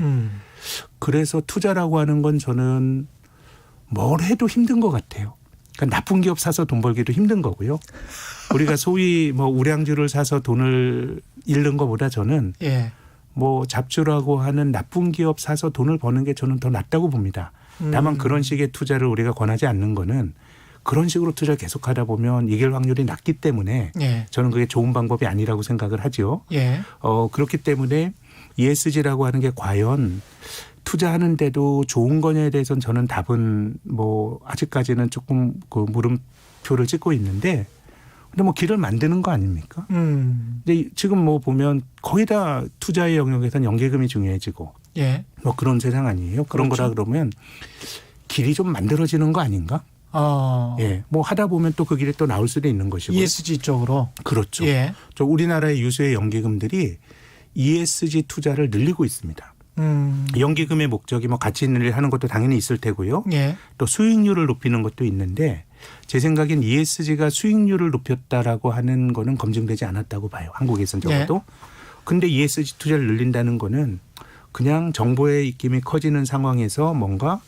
그래서 투자라고 하는 건 저는 뭘 해도 힘든 것 같아요. 그러니까 나쁜 기업 사서 돈 벌기도 힘든 거고요. 우리가 소위 뭐 우량주를 사서 돈을 잃는 것보다 저는 예. 뭐 잡주라고 하는 나쁜 기업 사서 돈을 버는 게 저는 더 낫다고 봅니다. 다만 그런 식의 투자를 우리가 권하지 않는 거는 그런 식으로 투자를 계속하다 보면 이길 확률이 낮기 때문에 예. 저는 그게 좋은 방법이 아니라고 생각을 하죠. 예. 그렇기 때문에 ESG라고 하는 게 과연 투자하는데도 좋은 거냐에 대해서는 저는 답은 뭐 아직까지는 조금 그 물음표를 찍고 있는데 근데 뭐 길을 만드는 거 아닙니까? 근데 지금 뭐 보면 거의 다 투자의 영역에서는 연계금이 중요해지고 예. 뭐 그런 세상 아니에요? 그런 그렇죠. 거라 그러면 길이 좀 만들어지는 거 아닌가? 예. 뭐 하다 보면 또 그 길에 또 나올 수도 있는 것이고. ESG 쪽으로. 그렇죠. 예. 저 우리나라의 유수의 연계금들이 ESG 투자를 늘리고 있습니다. 연기금의 목적이 뭐 가치 있는 일을 하는 것도 당연히 있을 테고요. 예. 또 수익률을 높이는 것도 있는데 제 생각엔 ESG가 수익률을 높였다라고 하는 거는 검증되지 않았다고 봐요. 한국에서는 적어도. 근데 ESG 투자를 늘린다는 거는 그냥 정보의 입김이 커지는 상황에서 뭔가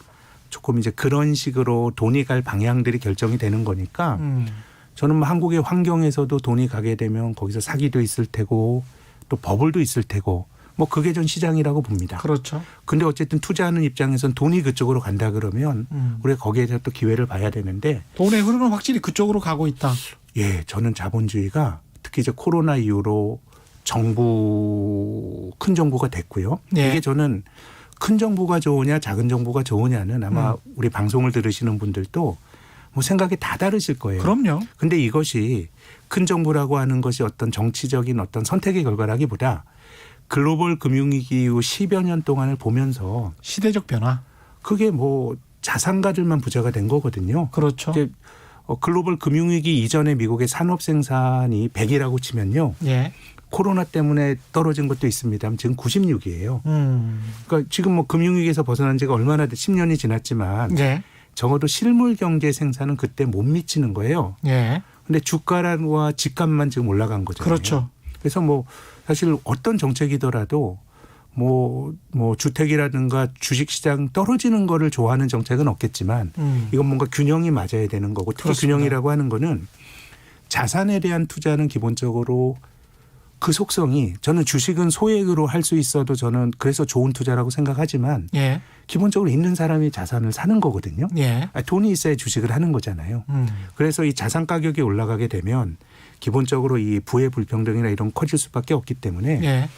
조금 이제 그런 식으로 돈이 갈 방향들이 결정이 되는 거니까 저는 뭐 한국의 환경에서도 돈이 가게 되면 거기서 사기도 있을 테고 또 버블도 있을 테고 뭐 그게 전 시장이라고 봅니다. 그렇죠. 근데 어쨌든 투자하는 입장에선 돈이 그쪽으로 간다 그러면 우리가 거기에 대해서 또 기회를 봐야 되는데 돈의 흐름은 확실히 그쪽으로 가고 있다. 예, 저는 자본주의가 특히 이제 코로나 이후로 정부 큰 정부가 됐고요. 예. 이게 저는 큰 정부가 좋으냐 작은 정부가 좋으냐는 아마 우리 방송을 들으시는 분들도 뭐 생각이 다 다르실 거예요. 그럼요. 근데 이것이 큰 정부라고 하는 것이 어떤 정치적인 어떤 선택의 결과라기보다 글로벌 금융위기 이후 10여 년 동안을 보면서 시대적 변화. 그게 뭐 자산가들만 부자가 된 거거든요. 그렇죠. 이제 글로벌 금융위기 이전에 미국의 산업 생산이 100이라고 치면요. 예. 코로나 때문에 떨어진 것도 있습니다만 지금 96이에요. 그러니까 지금 뭐 금융위기에서 벗어난 지가 얼마나 10년이 지났지만 예. 적어도 실물 경제 생산은 그때 못 미치는 거예요. 예. 근데 주가와 집값만 지금 올라간 거잖아요. 그렇죠. 그래서 뭐 사실 어떤 정책이더라도 뭐 주택이라든가 주식시장 떨어지는 거를 좋아하는 정책은 없겠지만 이건 뭔가 균형이 맞아야 되는 거고 특히 그렇습니다. 균형이라고 하는 거는 자산에 대한 투자는 기본적으로 그 속성이 저는 주식은 소액으로 할 수 있어도 저는 그래서 좋은 투자라고 생각하지만 예. 기본적으로 있는 사람이 자산을 사는 거거든요. 예. 돈이 있어야 주식을 하는 거잖아요. 그래서 이 자산 가격이 올라가게 되면 기본적으로 이 부의 불평등이나 이런 커질 수밖에 없기 때문에 예.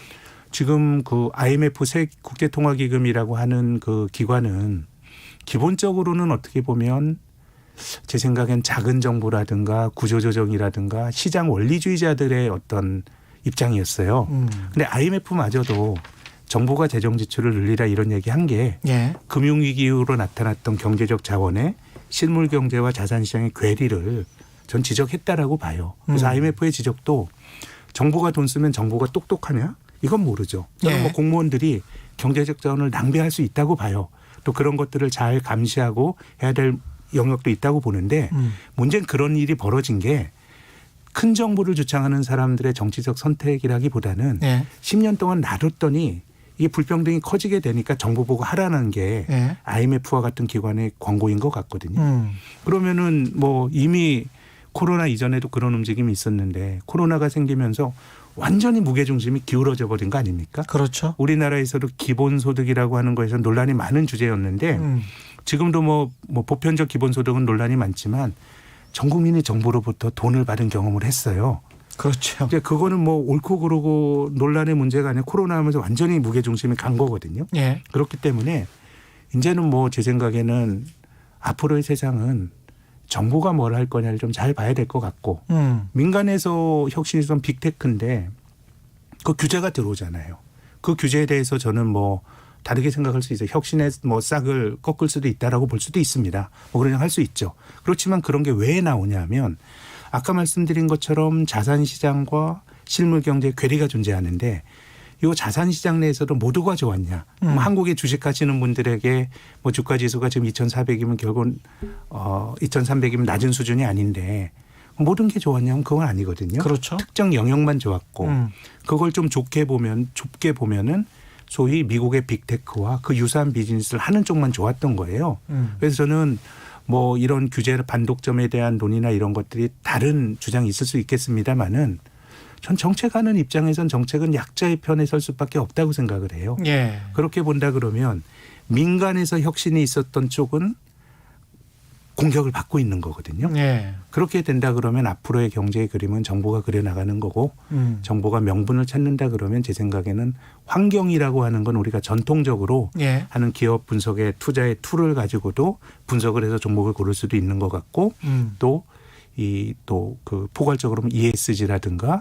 지금 그 IMF 국제통화기금이라고 하는 그 기관은 기본적으로는 어떻게 보면 제 생각엔 작은 정부라든가 구조조정이라든가 시장 원리주의자들의 어떤 입장이었어요. 근데 IMF마저도 정부가 재정 지출을 늘리라 이런 얘기한 게 예. 금융위기 이후로 나타났던 경제적 자원의 실물 경제와 자산시장의 괴리를 전 지적했다라고 봐요. 그래서 IMF의 지적도 정부가 돈 쓰면 정부가 똑똑하냐? 이건 모르죠. 저는 예. 뭐 공무원들이 경제적 자원을 낭비할 수 있다고 봐요. 또 그런 것들을 잘 감시하고 해야 될 영역도 있다고 보는데 문제는 그런 일이 벌어진 게 큰 정부를 주창하는 사람들의 정치적 선택이라기보다는 예. 10년 동안 놔뒀더니 이 불평등이 커지게 되니까 정부 보고 하라는 게 예. IMF와 같은 기관의 권고인 것 같거든요. 그러면은 뭐 이미 코로나 이전에도 그런 움직임이 있었는데 코로나가 생기면서 완전히 무게중심이 기울어져 버린 거 아닙니까? 그렇죠. 우리나라에서도 기본소득이라고 하는 거에서 논란이 많은 주제였는데 지금도 뭐 보편적 기본소득은 논란이 많지만 전 국민이 정부로부터 돈을 받은 경험을 했어요. 그렇죠. 근데 그거는 뭐 옳고 그르고 논란의 문제가 아니라 코로나 하면서 완전히 무게중심이 간 거거든요. 예. 그렇기 때문에 이제는 뭐 제 생각에는 앞으로의 세상은 정부가 뭘 할 거냐를 좀 잘 봐야 될 것 같고 민간에서 혁신이 좀 빅테크인데 그 규제가 들어오잖아요. 그 규제에 대해서 저는 뭐 다르게 생각할 수 있어요. 혁신의 뭐 싹을 꺾을 수도 있다라고 볼 수도 있습니다. 뭐 그냥 할 수 있죠. 그렇지만 그런 게 왜 나오냐면 아까 말씀드린 것처럼 자산시장과 실물경제의 괴리가 존재하는데 이 자산시장 내에서도 모두가 좋았냐. 뭐 한국에 주식하시는 분들에게 뭐 주가지수가 지금 2,400이면 결국은 2,300이면 낮은 수준이 아닌데 모든 게 좋았냐면 그건 아니거든요. 그렇죠. 특정 영역만 좋았고 그걸 좀 좁게 보면은 소위 미국의 빅테크와 그 유사한 비즈니스를 하는 쪽만 좋았던 거예요. 그래서 저는 뭐 이런 규제 반독점에 대한 논의나 이런 것들이 다른 주장이 있을 수 있겠습니다만은 전 정책하는 입장에선 정책은 약자의 편에 설 수밖에 없다고 생각을 해요. 예. 그렇게 본다 그러면 민간에서 혁신이 있었던 쪽은 공격을 받고 있는 거거든요. 예. 그렇게 된다 그러면 앞으로의 경제의 그림은 정부가 그려나가는 거고 정부가 명분을 찾는다 그러면 제 생각에는 환경이라고 하는 건 우리가 전통적으로 예. 하는 기업 분석의 투자의 툴을 가지고도 분석을 해서 종목을 고를 수도 있는 것 같고 또 그 포괄적으로 ESG라든가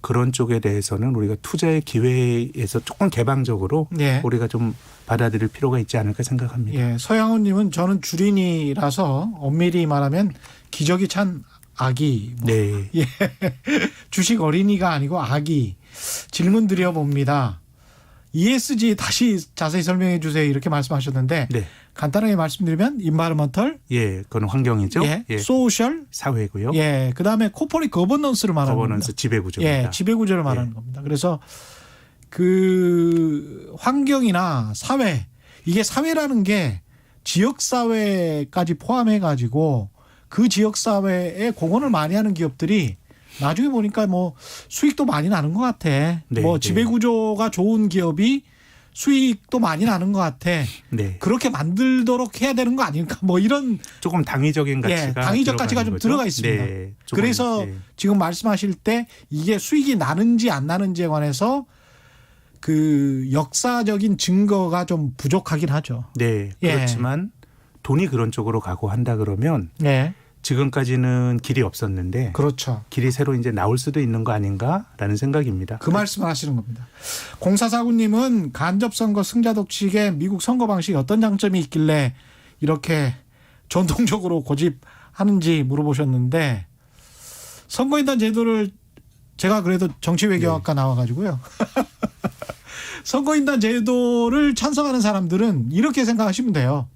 그런 쪽에 대해서는 우리가 투자의 기회에서 조금 개방적으로 예. 우리가 좀 받아들일 필요가 있지 않을까 생각합니다. 예. 서양훈님은 저는 주린이라서 엄밀히 말하면 기저귀 찬 아기. 뭐. 네. 예. 주식 어린이가 아니고 아기. 질문 드려봅니다. ESG 다시 자세히 설명해 주세요. 이렇게 말씀하셨는데 네. 간단하게 말씀드리면 인바이러먼털, 예, 그건 환경이죠. 예, 예. 소셜, 사회고요. 예, 그다음에 코퍼리 거버넌스를 말하는 거버넌스 겁니다. 지배구조입니다. 예, 지배구조를 말하는 예. 겁니다. 그래서 그 환경이나 사회, 이게 사회라는 게 지역 사회까지 포함해 가지고 그 지역 사회에 공헌을 많이 하는 기업들이 나중에 보니까 뭐 수익도 많이 나는 것 같아. 네, 뭐 네. 지배구조가 좋은 기업이 수익도 많이 나는 것 같아. 네. 그렇게 만들도록 해야 되는 거 아닐까? 뭐 이런 조금 당위적인 가치가 예, 당위적 가치가 좀 들어가는 거죠. 들어가 있습니다. 네, 조금, 그래서 예. 지금 말씀하실 때 이게 수익이 나는지 안 나는지에 관해서 그 역사적인 증거가 좀 부족하긴 하죠. 네, 예. 그렇지만 돈이 그런 쪽으로 가고 한다 그러면 네, 지금까지는 길이 없었는데 그렇죠. 길이 새로 이제 나올 수도 있는 거 아닌가라는 생각입니다. 그 말씀을 하시는 겁니다. 0449님은 간접선거 승자 독식의 미국 선거 방식이 어떤 장점이 있길래 이렇게 전통적으로 고집하는지 물어보셨는데 선거인단 제도를 제가 그래도 정치외교학과 나와가지고요. 선거인단 제도를 찬성하는 사람들은 이렇게 생각하시면 돼요.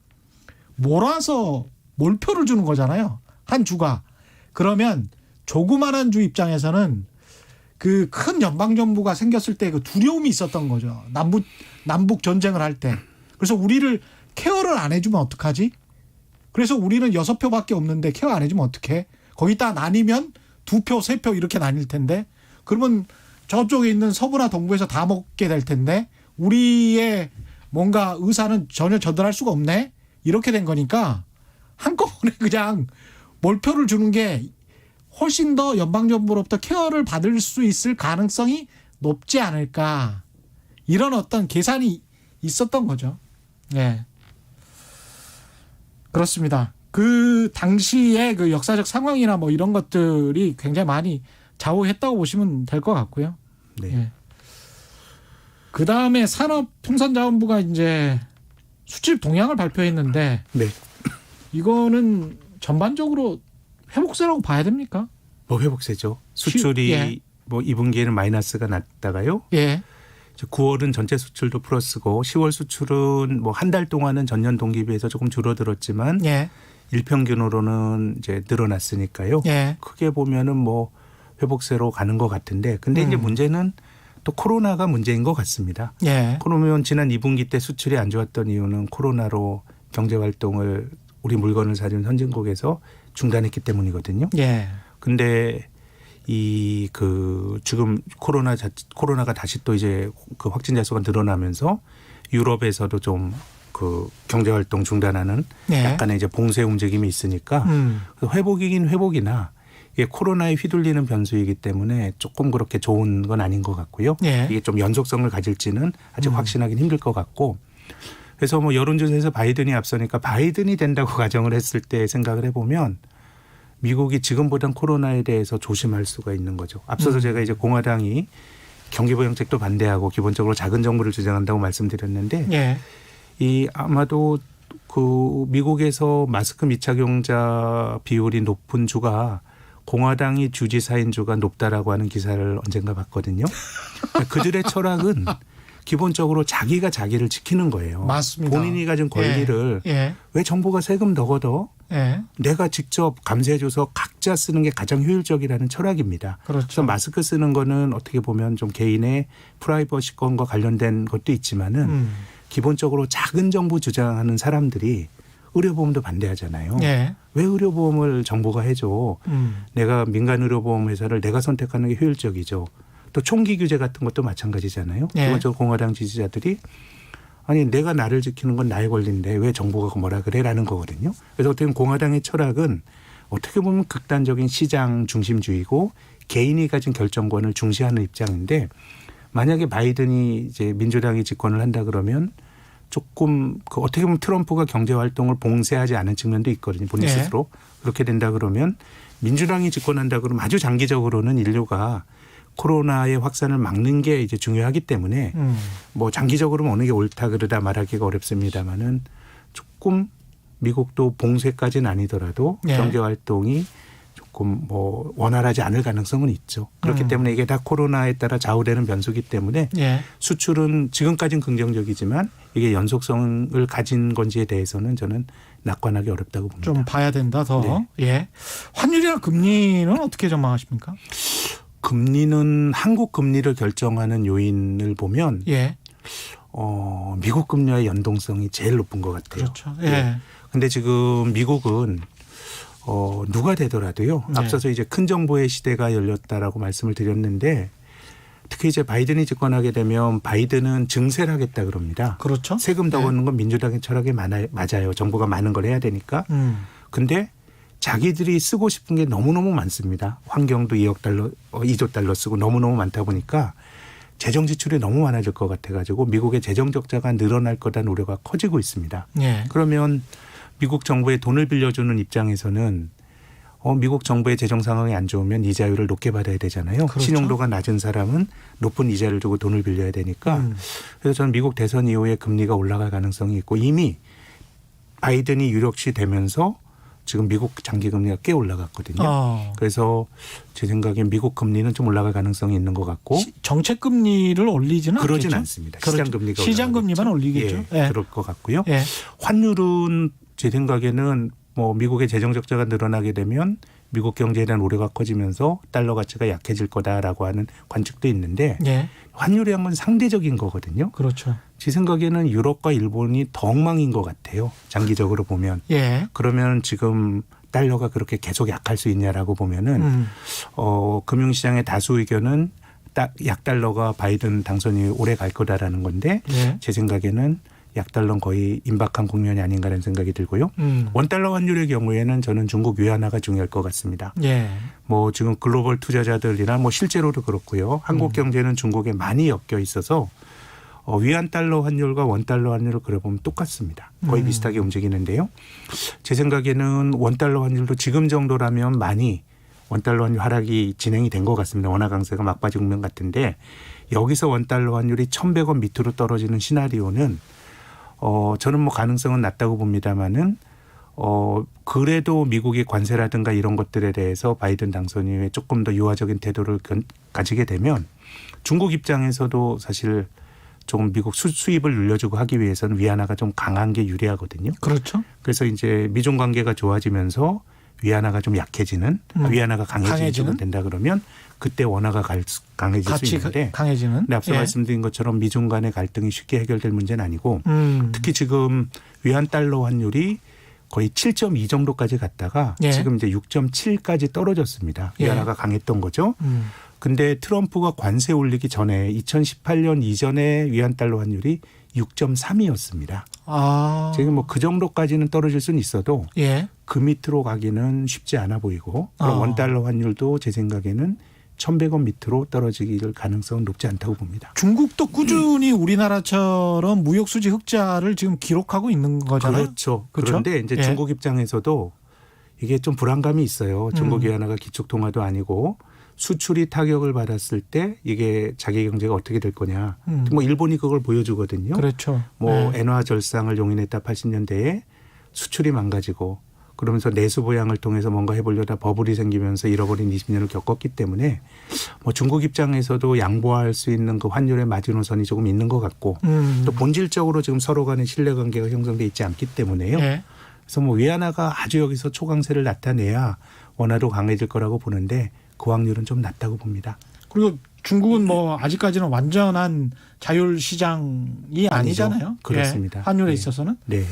몰아서 몰표를 주는 거잖아요. 한 주가. 그러면 조그만한 주 입장에서는 그 큰 연방정부가 생겼을 때 그 두려움이 있었던 거죠. 남북 전쟁을 할 때. 그래서 우리를 케어를 안 해주면 어떡하지? 그래서 우리는 6표밖에 없는데 케어 안 해주면 어떡해? 거기다 나뉘면 2표, 3표 이렇게 나뉠 텐데 그러면 저쪽에 있는 서부나 동부에서 다 먹게 될 텐데 우리의 뭔가 의사는 전혀 전달할 수가 없네. 이렇게 된 거니까 한꺼번에 그냥 몰표를 주는 게 훨씬 더 연방정부로부터 케어를 받을 수 있을 가능성이 높지 않을까. 이런 어떤 계산이 있었던 거죠. 예. 그렇습니다. 그 당시의 그 역사적 상황이나 뭐 이런 것들이 굉장히 많이 좌우했다고 보시면 될 것 같고요. 네. 예. 그 다음에 산업통상자원부가 이제 수출 동향을 발표했는데 네. 이거는 전반적으로 회복세라고 봐야 됩니까? 뭐 회복세죠. 수출이 예. 뭐 2분기에는 마이너스가 났다가요. 예. 9월은 전체 수출도 플러스고 10월 수출은 뭐 한 달 동안은 전년 동기 비해서 조금 줄어들었지만 예. 일평균으로는 이제 늘어났으니까요. 예. 크게 보면은 뭐 회복세로 가는 것 같은데 근데 이제 문제는 또 코로나가 문제인 것 같습니다. 예. 그러면 지난 2분기 때 수출이 안 좋았던 이유는 코로나로 경제 활동을 우리 물건을 사준 선진국에서 중단했기 때문이거든요. 예. 근데 지금 코로나가 다시 또 이제 그 확진자 수가 늘어나면서 유럽에서도 좀 그 경제 활동 중단하는 예. 약간의 이제 봉쇄 움직임이 있으니까 회복이긴 회복이나 이게 코로나에 휘둘리는 변수이기 때문에 조금 그렇게 좋은 건 아닌 것 같고요. 예. 이게 좀 연속성을 가질지는 아직 확신하기는 힘들 것 같고 그래서 뭐 여론조사에서 바이든이 앞서니까 바이든이 된다고 가정을 했을 때 생각을 해보면 미국이 지금보단 코로나에 대해서 조심할 수가 있는 거죠. 앞서서 제가 이제 공화당이 경기부양책도 반대하고 기본적으로 작은 정부를 주장한다고 말씀드렸는데 예. 아마도 그 미국에서 마스크 미착용자 비율이 높은 주가 공화당이 주지사인 주가 높다라고 하는 기사를 언젠가 봤거든요. 그들의 철학은 기본적으로 자기가 자기를 지키는 거예요. 맞습니다. 본인이 가진 권리를 예. 왜 정부가 세금 더 걷어? 예. 내가 직접 감세해줘서 각자 쓰는 게 가장 효율적이라는 철학입니다. 그렇죠. 그래서 마스크 쓰는 거는 어떻게 보면 좀 개인의 프라이버시권과 관련된 것도 있지만은 기본적으로 작은 정부 주장하는 사람들이 의료보험도 반대하잖아요. 예. 왜 의료보험을 정부가 해줘? 내가 민간 의료보험 회사를 내가 선택하는 게 효율적이죠. 또 총기 규제 같은 것도 마찬가지잖아요. 예. 기본적으로 공화당 지지자들이 아니 내가 나를 지키는 건 나의 권리인데 왜 정부가 뭐라 그래라는 거거든요. 그래서 어떻게 보면 공화당의 철학은 어떻게 보면 극단적인 시장 중심주의고 개인이 가진 결정권을 중시하는 입장인데 만약에 바이든이 이제 민주당이 집권을 한다 그러면 조금 그 어떻게 보면 트럼프가 경제 활동을 봉쇄하지 않은 측면도 있거든요. 본인 네. 스스로. 그렇게 된다 그러면 민주당이 집권한다 그러면 아주 장기적으로는 인류가 코로나의 확산을 막는 게 이제 중요하기 때문에 뭐 장기적으로 어느 게 옳다 그르다 말하기가 어렵습니다만은 조금 미국도 봉쇄까지는 아니더라도 네. 경제 활동이 조금 뭐 원활하지 않을 가능성은 있죠. 그렇기 때문에 이게 다 코로나에 따라 좌우되는 변수기 때문에 예. 수출은 지금까지는 긍정적이지만 이게 연속성을 가진 건지에 대해서는 저는 낙관하기 어렵다고 봅니다. 좀 봐야 된다 더. 네. 예. 환율이나 금리는 어떻게 전망하십니까? 금리는 한국 금리를 결정하는 요인을 보면 예. 미국 금리와의 연동성이 제일 높은 것 같아요. 그렇죠. 예. 근데 지금 미국은 누가 되더라도요. 네. 앞서서 이제 큰 정부의 시대가 열렸다라고 말씀을 드렸는데 특히 이제 바이든이 집권하게 되면 바이든은 증세를 하겠다 그럽니다. 그렇죠. 세금 더 네. 걷는 건 민주당의 철학에 맞아요. 정부가 많은 걸 해야 되니까. 근데 자기들이 쓰고 싶은 게 너무너무 많습니다. 환경도 2조 달러 쓰고 너무너무 많다 보니까 재정 지출이 너무 많아질 것 같아가지고 미국의 재정 적자가 늘어날 거라는 우려가 커지고 있습니다. 예. 그러면 미국 정부에 돈을 빌려주는 입장에서는 미국 정부의 재정 상황이 안 좋으면 이자율을 높게 받아야 되잖아요. 그렇죠. 신용도가 낮은 사람은 높은 이자를 주고 돈을 빌려야 되니까 그래서 저는 미국 대선 이후에 금리가 올라갈 가능성이 있고 이미 바이든이 유력시 되면서 지금 미국 장기 금리가 꽤 올라갔거든요. 그래서 제 생각엔 미국 금리는 좀 올라갈 가능성이 있는 것 같고 정책 금리를 올리지는 그러진 않겠죠? 않습니다. 그렇죠. 시장 금리가 시장 금리만 올리겠죠. 예, 그럴 것 같고요. 예. 환율은 제 생각에는 뭐 미국의 재정 적자가 늘어나게 되면 미국 경제에 대한 우려가 커지면서 달러 가치가 약해질 거다라고 하는 관측도 있는데 예. 환율이란 건 상대적인 거거든요. 그렇죠. 제 생각에는 유럽과 일본이 더 엉망인 것 같아요. 장기적으로 보면. 예. 그러면 지금 달러가 그렇게 계속 약할 수 있냐라고 보면은 금융시장의 다수 의견은 약달러가 바이든 당선이 오래 갈 거다라는 건데 예. 제 생각에는 약달러는 거의 임박한 국면이 아닌가라는 생각이 들고요. 원달러 환율의 경우에는 저는 중국 위안화가 중요할 것 같습니다. 예. 뭐 지금 글로벌 투자자들이나 뭐 실제로도 그렇고요. 한국 경제는 중국에 많이 엮여 있어서 위안 달러 환율과 원 달러 환율을 그려보면 똑같습니다. 거의 비슷하게 움직이는데요. 제 생각에는 원 달러 환율도 지금 정도라면 많이 원 달러 환율 하락이 진행이 된 것 같습니다. 원화 강세가 막바지 국면 같은데 여기서 원 달러 환율이 1,100원 밑으로 떨어지는 시나리오는 저는 뭐 가능성은 낮다고 봅니다만은 그래도 미국이 관세라든가 이런 것들에 대해서 바이든 당선 이후에 조금 더 유화적인 태도를 가지게 되면 중국 입장에서도 사실 조금 미국 수입을 늘려주고 하기 위해서는 위안화가 좀 강한 게 유리하거든요. 그렇죠. 그래서 이제 미중 관계가 좋아지면서 위안화가 좀 약해지는 위안화가 강해지는 된다 그러면 그때 원화가 강해질 수 있는데 강해지는. 근데 앞서 예. 말씀드린 것처럼 미중 간의 갈등이 쉽게 해결될 문제는 아니고 특히 지금 위안 달러 환율이 거의 7.2 정도까지 갔다가 예. 지금 이제 6.7까지 떨어졌습니다. 예. 위안화가 강했던 거죠. 근데 트럼프가 관세 올리기 전에 2018년 이전에 위안 달러 환율이 6.3이었습니다. 아. 지금 뭐 그 정도까지는 떨어질 수는 있어도 예. 그 밑으로 가기는 쉽지 않아 보이고 그럼 원달러 환율도 제 생각에는 1,100원 밑으로 떨어지기를 가능성은 높지 않다고 봅니다. 중국도 꾸준히 우리나라처럼 무역 수지 흑자를 지금 기록하고 있는 거잖아요. 그렇죠. 그렇죠? 그런데 이제 예. 중국 입장에서도 이게 좀 불안감이 있어요. 중국 위안화가 기축통화도 아니고 수출이 타격을 받았을 때 이게 자기 경제가 어떻게 될 거냐. 뭐 일본이 그걸 보여주거든요. 그렇죠. 뭐 엔화 절상을 용인했다 80년대에 수출이 망가지고 그러면서 내수 보양을 통해서 뭔가 해보려다 버블이 생기면서 잃어버린 20년을 겪었기 때문에 뭐 중국 입장에서도 양보할 수 있는 그 환율의 마지노선이 조금 있는 것 같고 또 본질적으로 지금 서로 간의 신뢰관계가 형성돼 있지 않기 때문에요. 예. 그래서 뭐 위안화가 아주 여기서 초강세를 나타내야 원화도 강해질 거라고 보는데 그 확률은 좀 낮다고 봅니다. 그리고 중국은 뭐 아직까지는 완전한 자율 시장이 아니잖아요. 그렇습니다. 예. 환율에 네. 있어서는. 네.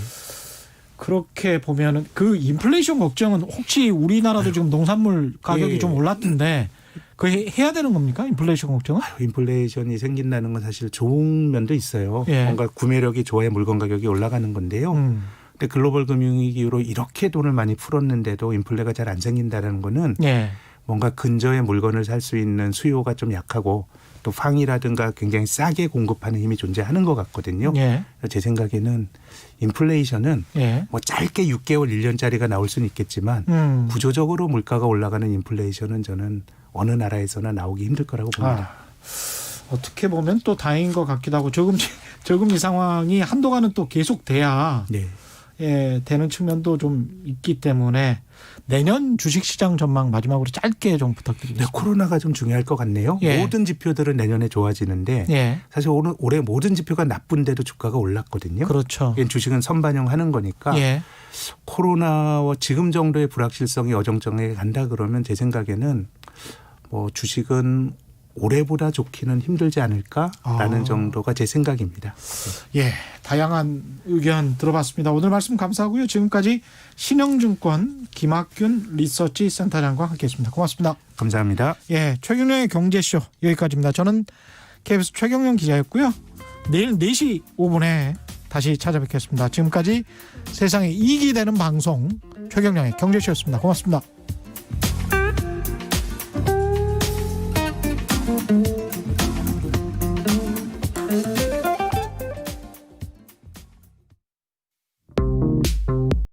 그렇게 보면은 그 인플레이션 걱정은 혹시 우리나라도 지금 농산물 가격이 예. 좀 올랐던데 그 해야 되는 겁니까? 인플레이션 걱정은? 인플레이션이 생긴다는 건 사실 좋은 면도 있어요. 예. 뭔가 구매력이 좋아야 물건 가격이 올라가는 건데요. 근데 글로벌 금융위기로 이렇게 돈을 많이 풀었는데도 인플레가 잘 안 생긴다는 거는 예. 뭔가 근저에 물건을 살 수 있는 수요가 좀 약하고 또 팡이라든가 굉장히 싸게 공급하는 힘이 존재하는 것 같거든요. 예. 제 생각에는 인플레이션은 예. 뭐 짧게 6개월 1년짜리가 나올 수는 있겠지만 구조적으로 물가가 올라가는 인플레이션은 저는 어느 나라에서나 나오기 힘들 거라고 봅니다. 어떻게 보면 또 다행인 것 같기도 하고 저금리 상황이 한동안은 또 계속돼야 네. 예, 되는 측면도 좀 있기 때문에 내년 주식시장 전망 마지막으로 짧게 좀 네, 부탁드리겠습니다. 코로나가 좀 중요할 것 같네요. 예. 모든 지표들은 내년에 좋아지는데 예. 사실 올해 모든 지표가 나쁜데도 주가가 올랐거든요. 그렇죠. 이게 주식은 선반영하는 거니까 예. 코로나와 지금 정도의 불확실성이 어정쩡하게 간다 그러면 제 생각에는 뭐 주식은 올해보다 좋기는 힘들지 않을까라는 정도가 제 생각입니다. 예, 다양한 의견 들어봤습니다. 오늘 말씀 감사하고요. 지금까지 신영증권 김학균 리서치 센터장과 함께했습니다. 고맙습니다. 감사합니다. 예, 최경영의 경제쇼 여기까지입니다. 저는 KBS 최경영 기자였고요. 내일 4시 5분에 다시 찾아뵙겠습니다. 지금까지 세상에 이익이 되는 방송 최경영의 경제쇼였습니다. 고맙습니다.